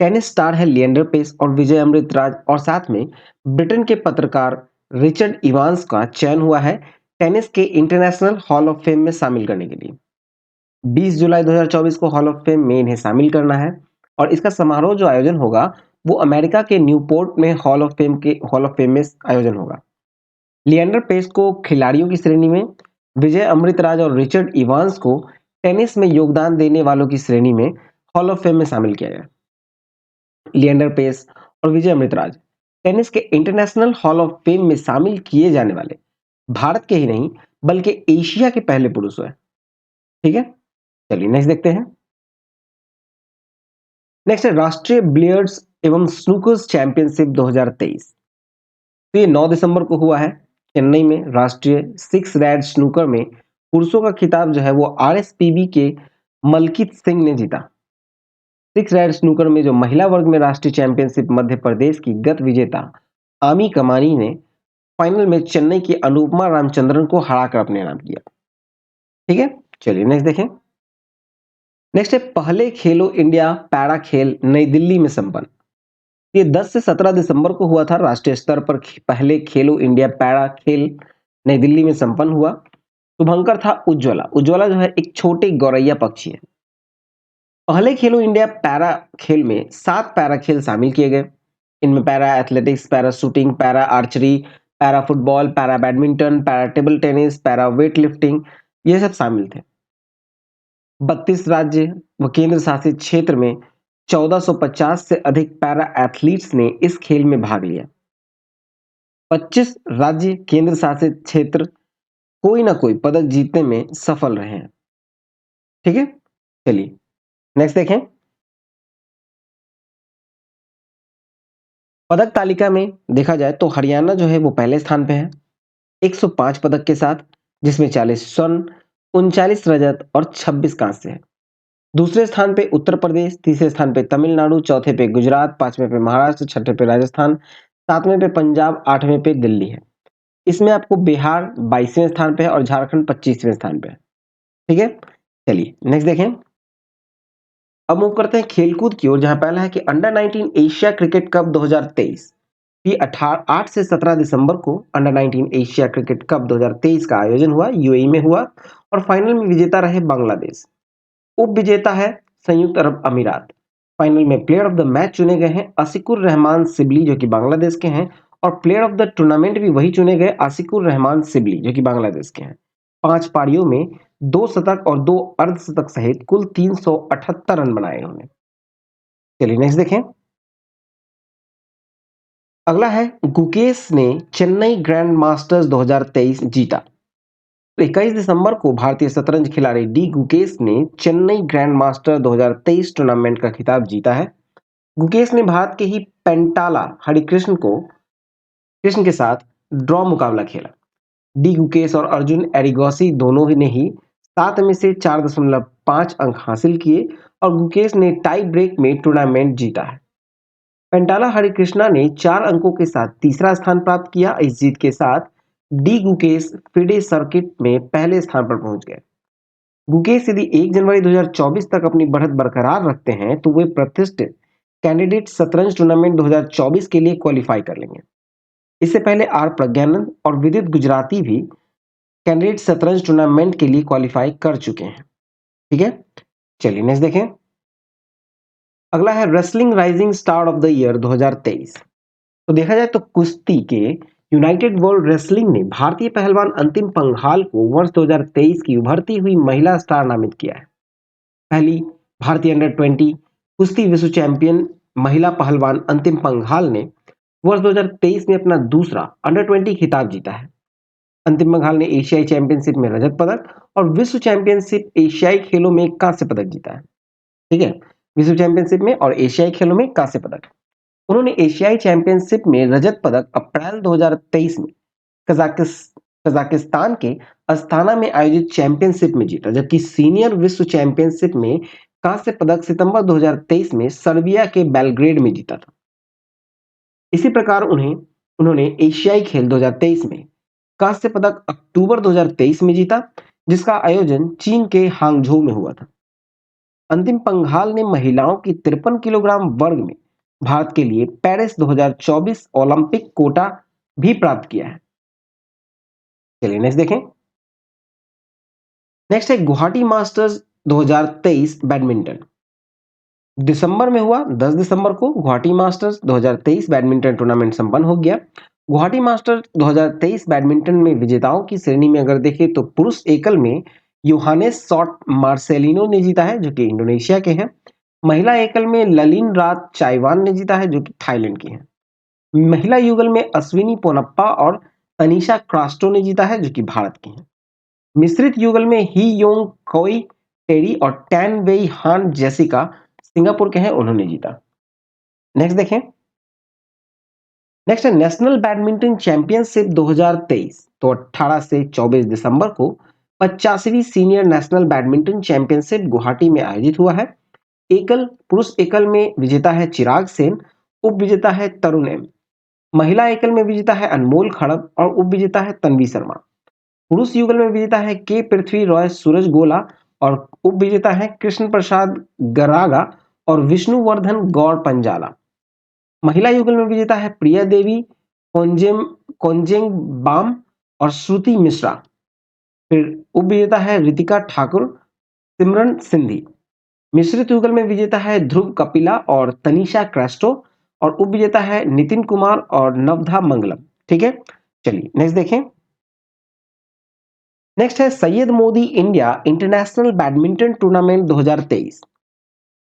टेनिस स्टार है लिएंडर पेस और विजय अमृतराज, और साथ में ब्रिटेन के पत्रकार रिचर्ड इवांस का चयन हुआ है टेनिस के इंटरनेशनल हॉल ऑफ फेम में शामिल करने के लिए। 20 जुलाई 2024 को हॉल ऑफ फेम में इन्हें शामिल करना है और इसका समारोह जो आयोजन होगा वो अमेरिका के न्यूपोर्ट में हॉल ऑफ फेम में आयोजन होगा। लिएंडर पेस को खिलाड़ियों की श्रेणी में, विजय अमृतराज और रिचर्ड इवांस को टेनिस में योगदान देने वालों की श्रेणी में हॉल ऑफ फेम में शामिल किया गया। लिएंडर पेस और विजय अमृतराज टेनिस के इंटरनेशनल हॉल ऑफ फेम में शामिल किए जाने वाले भारत के ही नहीं बल्कि एशिया के पहले पुरुष हैं। ठीक है, चलिए नेक्स्ट देखते हैं। नेक्स्ट है राष्ट्रीय बिलियर्ड्स एवं स्नूकर्स चैंपियनशिप 2023। तो ये 9 दिसंबर को हुआ है चेन्नई में। राष्ट्रीय सिक्स रैड स्नूकर में पुरुषों का खिताब जो है वो आरएसपीबी के मलकित सिंह ने जीता। सिक्स रैड स्नूकर में जो महिला वर्ग में राष्ट्रीय चैंपियनशिप मध्य प्रदेश की गत विजेता आमी कमानी ने फाइनल में चेन्नई की अनुपमा रामचंद्रन को हराकर अपने नाम किया। ठीक है, चलिए नेक्स्ट देखें। नेक्स्ट है पहले खेलो इंडिया पैरा खेल नई दिल्ली में संपन्न। ये 10 से 17 दिसंबर को हुआ था। राष्ट्रीय स्तर पर पहले खेलो इंडिया पैरा खेल नई दिल्ली में संपन्न हुआ। शुभंकर था उज्ज्वला। उज्ज्वला जो है एक छोटे गौरैया पक्षी है। पहले खेलो इंडिया पैरा खेल में 7 पैरा खेल शामिल किए गए। इनमें para athletics, para shooting, para archery, para football, para badminton, para table tennis, para weight lifting, ये सब शामिल थे। 32 राज्य व केंद्र शासित क्षेत्र में 1450 से अधिक पैरा एथलीट्स ने इस खेल में भाग लिया। 25 राज्य केंद्र शासित क्षेत्र कोई ना कोई पदक जीतने में सफल रहे हैं। ठीक है, चलिए नेक्स्ट देखें। पदक तालिका में देखा जाए तो हरियाणा जो है वो पहले स्थान पे है 105 पदक के साथ, जिसमें 40 स्वर्ण, 39 रजत और 26 कांस्य है। दूसरे स्थान पे उत्तर प्रदेश, तीसरे स्थान पे तमिलनाडु, चौथे पे गुजरात, पांचवें पे महाराष्ट्र, छठे पे राजस्थान, सातवें पे पंजाब, आठवें पे दिल्ली है। इसमें आपको बिहार 22वें स्थान पे है और झारखंड 25वें स्थान पे है। ठीक है, चलिए नेक्स्ट देखें। अब मूव करते हैं खेलकूद की ओर, जहां पहला है कि अंडर 19 एशिया क्रिकेट कप 2023। ये 8 से 17 दिसंबर को अंडर 19 एशिया क्रिकेट कप 2023 का आयोजन हुआ, यूएई में हुआ और फाइनल में विजेता रहे बांग्लादेश। उप विजेता है संयुक्त अरब अमीरात। फाइनल में प्लेयर ऑफ द मैच चुने गए हैं आसिकुर रहमान सिबली जो कि बांग्लादेश के हैं, और प्लेयर ऑफ द टूर्नामेंट भी वही चुने गए आसिकुर रहमान सिबली जो कि बांग्लादेश के हैं। 5 पारियों में 2 शतक और 2 अर्धशतक सहित कुल 378 रन बनाए उन्होंने। चलिए नेक्स्ट देखें। अगला है गुकेश ने चेन्नई ग्रैंड मास्टर्स 2023 जीता। 21 दिसंबर को भारतीय शतरंज खिलाड़ी डी गुकेश ने चेन्नई ग्रैंड मास्टर 2023 टूर्नामेंट का खिताब जीता है। गुकेश ने भारत के ही पेंटाला हरिकृष्ण के साथ ड्रॉ मुकाबला खेला। डी गुकेश और अर्जुन एरिगोसी दोनों ने ही 7 में से 4.5 5 अंक हासिल किए और गुकेश ने टाई ब्रेक में टूर्नामेंट जीता है। पेंटाला हरिकृष्णा ने 4 अंकों के साथ तीसरा स्थान प्राप्त किया। इस जीत के साथ डी गुकेश फिडे सर्किट में पहले स्थान पर पहुंच गए। गुकेश यदि 1 जनवरी 2024 तक अपनी बढ़त बरकरार रखते हैं तो वे प्रतिष्ठित कैंडिडेट शतरंज टूर्नामेंट 2024 के लिए क्वालिफाई कर लेंगे। इससे पहले आर प्रज्ञानंद और विदित गुजराती भी कैंडिडेट शतरंज टूर्नामेंट के लिए क्वालिफाई कर चुके हैं। ठीक है, चलिए नेक्स्ट देखें। अगला है wrestling rising star of the year 2023। तो देखा जाए तो कुश्ती के यूनाइटेड वर्ल्ड रेसलिंग ने भारतीय पहलवान अंतिम पंघाल को वर्ष 2023 की उभरती हुई महिला स्टार नामित किया है। पहली भारतीय अंडर 20 कुश्ती विश्व चैंपियन महिला पहलवान अंतिम पंघाल ने वर्ष 2023 में अपना दूसरा अंडर 20 खिताब जीता है। अंतिम पंघाल ने एशियाई चैंपियनशिप में रजत पदक और विश्व चैंपियनशिप एशियाई खेलों में कांस्य पदक जीता है। ठीक है, विश्व चैंपियनशिप में और एशियाई खेलों में कांस्य पदक। उन्होंने एशियाई चैंपियनशिप में रजत पदक अप्रैल 2023 में कजाकिस्तान के अस्ताना में आयोजित चैंपियनशिप में जीता, जबकि सीनियर विश्व चैंपियनशिप में कांस्य पदक सितंबर 2023 में सर्बिया के बेलग्रेड में जीता था। इसी प्रकार उन्होंने एशियाई खेल 2023 में कांस्य पदक अक्टूबर 2023 में जीता, जिसका आयोजन चीन के हांगझोउ में हुआ था। अंतिम पंघाल ने महिलाओं की 53 किलोग्राम वर्ग में भारत के लिए पेरिस 2024 ओलंपिक कोटा भी प्राप्त किया है। चलिए नेक्स्ट देखें। नेक्स्ट है गुवाहाटी मास्टर्स 2023 बैडमिंटन। दिसंबर में हुआ 10 दिसंबर को गुवाहाटी मास्टर्स 2023 बैडमिंटन टूर्नामेंट संपन्न हो गया। गुवाहाटी मास्टर्स 2023 बैडमिंटन में विजेताओं की श्रेणी में अगर देखें तो पुरुष एकल में योहानेस शॉट मार्सेलिनो ने जीता है, जो कि इंडोनेशिया के हैं। महिला एकल में ललिन रात चाइवान ने जीता है, जो कि थाईलैंड की हैं। महिला युगल में अश्विनी पोनप्पा और तनिषा क्रास्टो ने जीता है, जो कि भारत की हैं। मिश्रित युगल में ही योंग कोई टेरी और टैन वेई हान जेसिका सिंगापुर के हैं, उन्होंने जीता। नेक्स्ट देखें। नेक्स्ट है नेशनल बैडमिंटन चैंपियनशिप 2023। तो 18 से 24 दिसंबर को 50वीं senior national badminton championship Guwahati में आयोजित हुआ है। पुरुष एकल में विजेता है चिराग सेन, उप विजेता है तरुण एम। महिला एकल में विजेता है अनमोल खड़ग और उप विजेता है तन्वी शर्मा। पुरुष युगल में विजेता है के पृथ्वी रॉय सूरज गोला और उप विजेता है कृष्ण प्रसाद गरागा और विष्णुवर्धन गौर पंजाला। महिला युगल में विजेता है प्रिया देवी कोंजेंग बाम और श्रुति मिश्रा। फिर उप विजेता है रितिका ठाकुर, सिमरन सिंधी। मिश्रित युगल में विजेता है ध्रुव कपिला और तनिषा क्रास्टो और उप विजेता है नितिन कुमार और नवधा मंगलम। ठीक है, चलिए नेक्स्ट देखें। नेक्स्ट है Syed Modi India international badminton tournament 2023।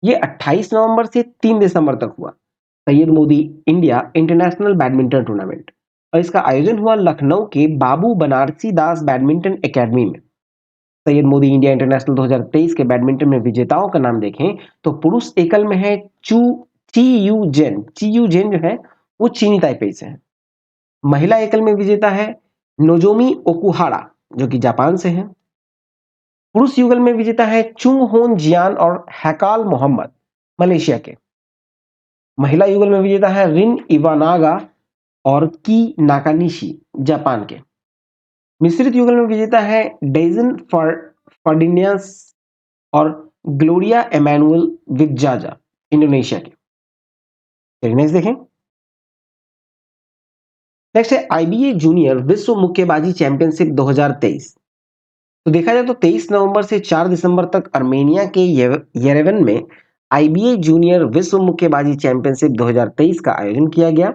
ये 28 नवंबर से 3 दिसंबर तक हुआ। Syed Modi India international badminton tournament, और इसका आयोजन हुआ लखनऊ के बाबू बनारसी दास बैडमिंटन एकेडमी में। सैयद मोदी इंडिया इंटरनेशनल 2023 के बैडमिंटन में विजेताओं का नाम देखें तो पुरुष एकल में है ची यू जेन जो है वो चीनी ताइपेई से है। महिला एकल में विजेता है नोजोमी ओकुहारा, जो कि जापान से है। पुरुष युगल में विजेता है चुंग होन जियान और हैकाल मोहम्मद, मलेशिया के। महिला युगल में विजेता है रिन इवानागा और की नाकानिशी, जापान के। मिश्रित युगल में विजेता है डेजन फर्डिनियस और ग्लोरिया एमानुअल विगजाजा, इंडोनेशिया के। नेक्स्ट देखें। नेक्स्ट है आईबीए जूनियर विश्व मुक्केबाजी चैंपियनशिप 2023। तो देखा जाए तो 23 नवंबर से 4 दिसंबर तक अर्मेनिया के येरेवन में आईबीए जूनियर विश्व मुक्केबाजी चैंपियनशिप 2023 का आयोजन किया गया।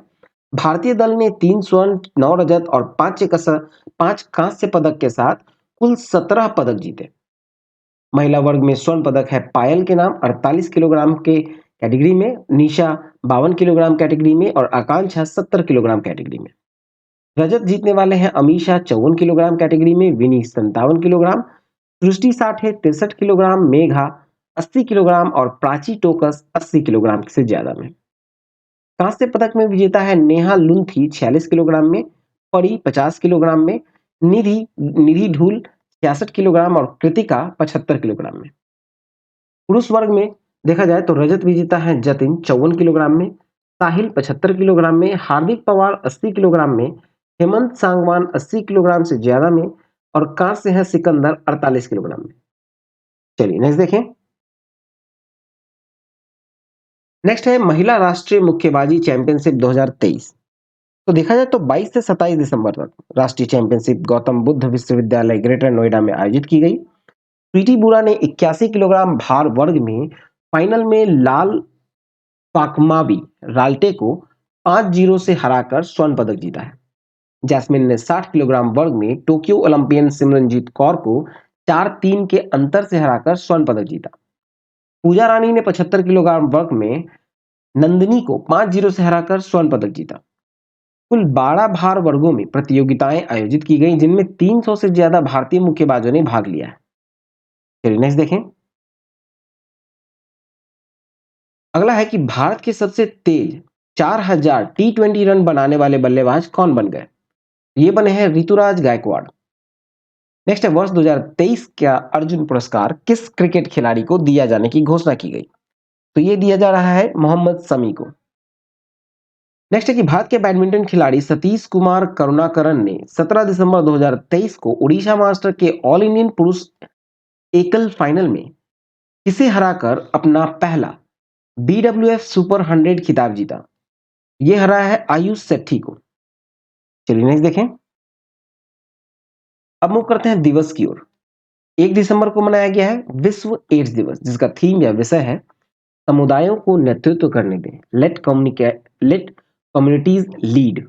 भारतीय दल ने 3 स्वर्ण, 9 रजत और 5 कांस्य पदक के साथ कुल 17 पदक जीते। महिला वर्ग में स्वर्ण पदक है पायल के नाम 48 किलोग्राम के कैटेगरी में, निशा 52 किलोग्राम कैटेगरी में और आकांक्षा 70 किलोग्राम कैटेगरी में। रजत जीतने वाले हैं अमीशा 54 किलोग्राम कैटेगरी में, विनी 57 किलोग्राम, सृष्टि 63 किलोग्राम, मेघा 80 किलोग्राम और प्राची टोकस 80 किलोग्राम से ज्यादा में। कांस्य पदक में विजेता है नेहा लुंथी 46 किलोग्राम में, परी 50 किलोग्राम में, निधि ढूल 66 किलोग्राम और कृतिका 75 किलोग्राम में। पुरुष वर्ग में देखा जाए तो रजत विजेता है जतिन 54 किलोग्राम में, साहिल 75 किलोग्राम में, हार्दिक पवार 80 किलोग्राम में, हेमंत सांगवान 80 किलोग्राम से ज्यादा में और कांस्य है सिकंदर 48 किलोग्राम में। चलिए नेक्स्ट देखें। नेक्स्ट है महिला राष्ट्रीय मुक्केबाजी चैंपियनशिप 2023। तो देखा जाए तो 22 से 27 दिसंबर तक राष्ट्रीय चैंपियनशिप गौतम बुद्ध विश्वविद्यालय ग्रेटर नोएडा में आयोजित की गई। प्रीति बुरा ने 81 किलोग्राम भार वर्ग में फाइनल में लाल पाकमाबी राल्टे को 5-0 से हराकर स्वर्ण पदक जीता है। जैस्मिन ने 60 किलोग्राम वर्ग में टोक्यो ओलंपियन सिमरनजीत कौर को 4-3 के अंतर से हराकर स्वर्ण पदक जीता। पूजा रानी ने 75 किलोग्राम वर्ग में नंदिनी को 5-0 से हराकर स्वर्ण पदक जीता। कुल 12 भार वर्गों में प्रतियोगिताएं आयोजित की गई, जिनमें 300 से ज्यादा भारतीय मुक्केबाजों ने भाग लिया है। चलिए नेक्स्ट देखें। अगला है कि भारत के सबसे तेज 4000 टी20 रन बनाने वाले बल्लेबाज कौन बन गए? ये बने हैं ऋतुराज गायकवाड़। नेक्स्ट है वर्ष 2023 का अर्जुन पुरस्कार किस क्रिकेट खिलाड़ी को दिया जाने की घोषणा की गई? तो ये दिया जा रहा है मोहम्मद शमी को। नेक्स्ट है कि भारत के बैडमिंटन खिलाड़ी सतीश कुमार करुणाकरन ने 17 दिसंबर 2023 को उड़ीसा मास्टर के ऑल इंडियन पुरुष एकल फाइनल में किसे हराकर अपना पहला BWF सुपर 100 खिताब जीता? ये हरा है आयुष सेठी को। चलिए नेक्स्ट देखें। अब मूव करते हैं दिवस की ओर। 1 दिसंबर को मनाया गया है विश्व एड्स दिवस, जिसका थीम या विषय है समुदायों को नेतृत्व करने दें, लेट कम्युनिटीज लीड।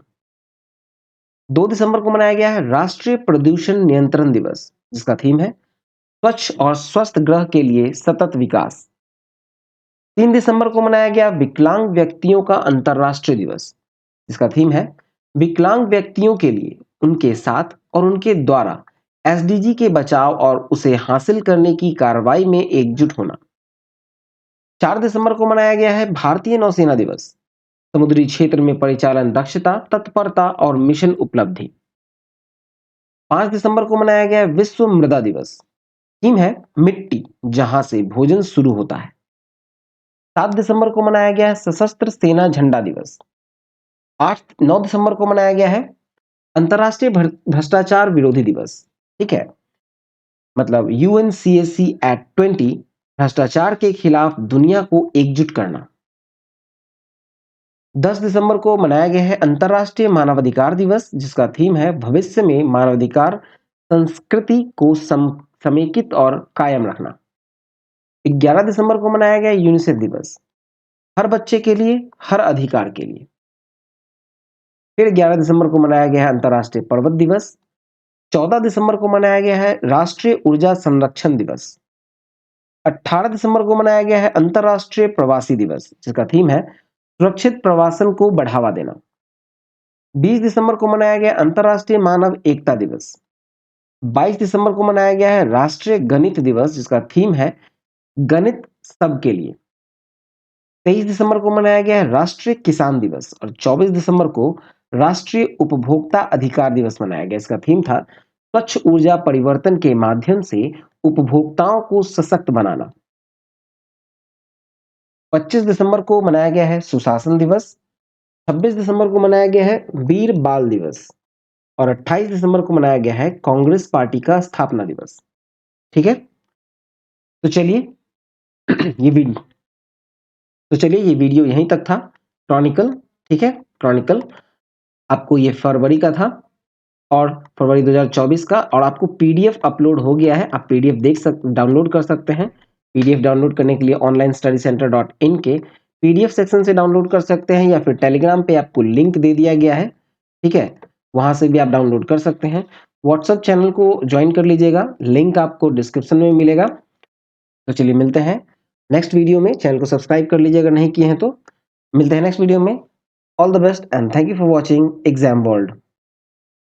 2 दिसंबर को मनाया गया है राष्ट्रीय प्रदूषण नियंत्रण दिवस, जिसका थीम है स्वच्छ और स्वस्थ ग्रह के लिए सतत विकास। 3 दिसंबर को मनाया गया विकलांग व्यक्तियों का अंतर्राष्ट्रीय दिवस, जिसका थीम है विकलांग व्यक्तियों के लिए, उनके साथ और उनके द्वारा SDG के बचाव और उसे हासिल करने की कार्रवाई में एकजुट होना। 4 दिसंबर को मनाया गया है भारतीय नौसेना दिवस, समुद्री क्षेत्र में परिचालन दक्षता, तत्परता और मिशन उपलब्धि। 5 दिसंबर को मनाया गया है विश्व मृदा दिवस, थीम है मिट्टी जहां से भोजन शुरू होता है। 7 दिसंबर को मनाया गया है सशस्त्र सेना झंडा दिवस। 9 दिसंबर को मनाया गया है अंतर्राष्ट्रीय भ्रष्टाचार विरोधी दिवस। ठीक है, मतलब UNCAC Act 20, भ्रष्टाचार के खिलाफ दुनिया को एकजुट करना। 10 दिसंबर को मनाया गया है अंतर्राष्ट्रीय मानवाधिकार दिवस, जिसका थीम है भविष्य में मानवाधिकार संस्कृति को समेकित और कायम रखना। 11 दिसंबर को मनाया गया यूनिसेफ दिवस, हर बच्चे के लिए हर अधिकार के लिए। फिर 11 दिसंबर को मनाया गया है अंतर्राष्ट्रीय पर्वत दिवस। 14 दिसंबर को मनाया गया है राष्ट्रीय ऊर्जा संरक्षण दिवस। 18 दिसंबर को मनाया गया है अंतर्राष्ट्रीय प्रवासी दिवस, जिसका थीम है सुरक्षित प्रवासन को बढ़ावा देना। 20 दिसंबर को मनाया गया अंतर्राष्ट्रीय मानव एकता दिवस। 22 दिसंबर को मनाया गया है राष्ट्रीय गणित दिवस, जिसका थीम है गणित सबके लिए। 23 दिसंबर को मनाया गया है राष्ट्रीय किसान दिवस और 24 दिसंबर को राष्ट्रीय उपभोक्ता अधिकार दिवस मनाया गया। इसका थीम था स्वच्छ ऊर्जा परिवर्तन के माध्यम से उपभोक्ताओं को सशक्त बनाना। 25 दिसंबर को मनाया गया है सुशासन दिवस। 26 दिसंबर को मनाया गया है वीर बाल दिवस और 28 दिसंबर को मनाया गया है कांग्रेस पार्टी का स्थापना दिवस। ठीक है, तो चलिए ये वीडियो यहीं तक था। क्रॉनिकल, ठीक है, क्रॉनिकल आपको ये फरवरी का था और फरवरी 2024 का, और आपको PDF अपलोड हो गया है। आप PDF डाउनलोड कर सकते हैं। PDF डाउनलोड करने के लिए onlinestudycenter.in के PDF सेक्शन से डाउनलोड कर सकते हैं या फिर टेलीग्राम पे आपको लिंक दे दिया गया है। ठीक है, वहां से भी आप डाउनलोड कर सकते हैं। व्हाट्सएप चैनल को ज्वाइन कर लीजिएगा, लिंक आपको डिस्क्रिप्शन में मिलेगा। तो चलिए मिलते हैं नेक्स्ट वीडियो में। चैनल को सब्सक्राइब कर लीजिए अगर नहीं किए हैं तो। मिलते हैं नेक्स्ट वीडियो में। All the best and thank you for watching exam world.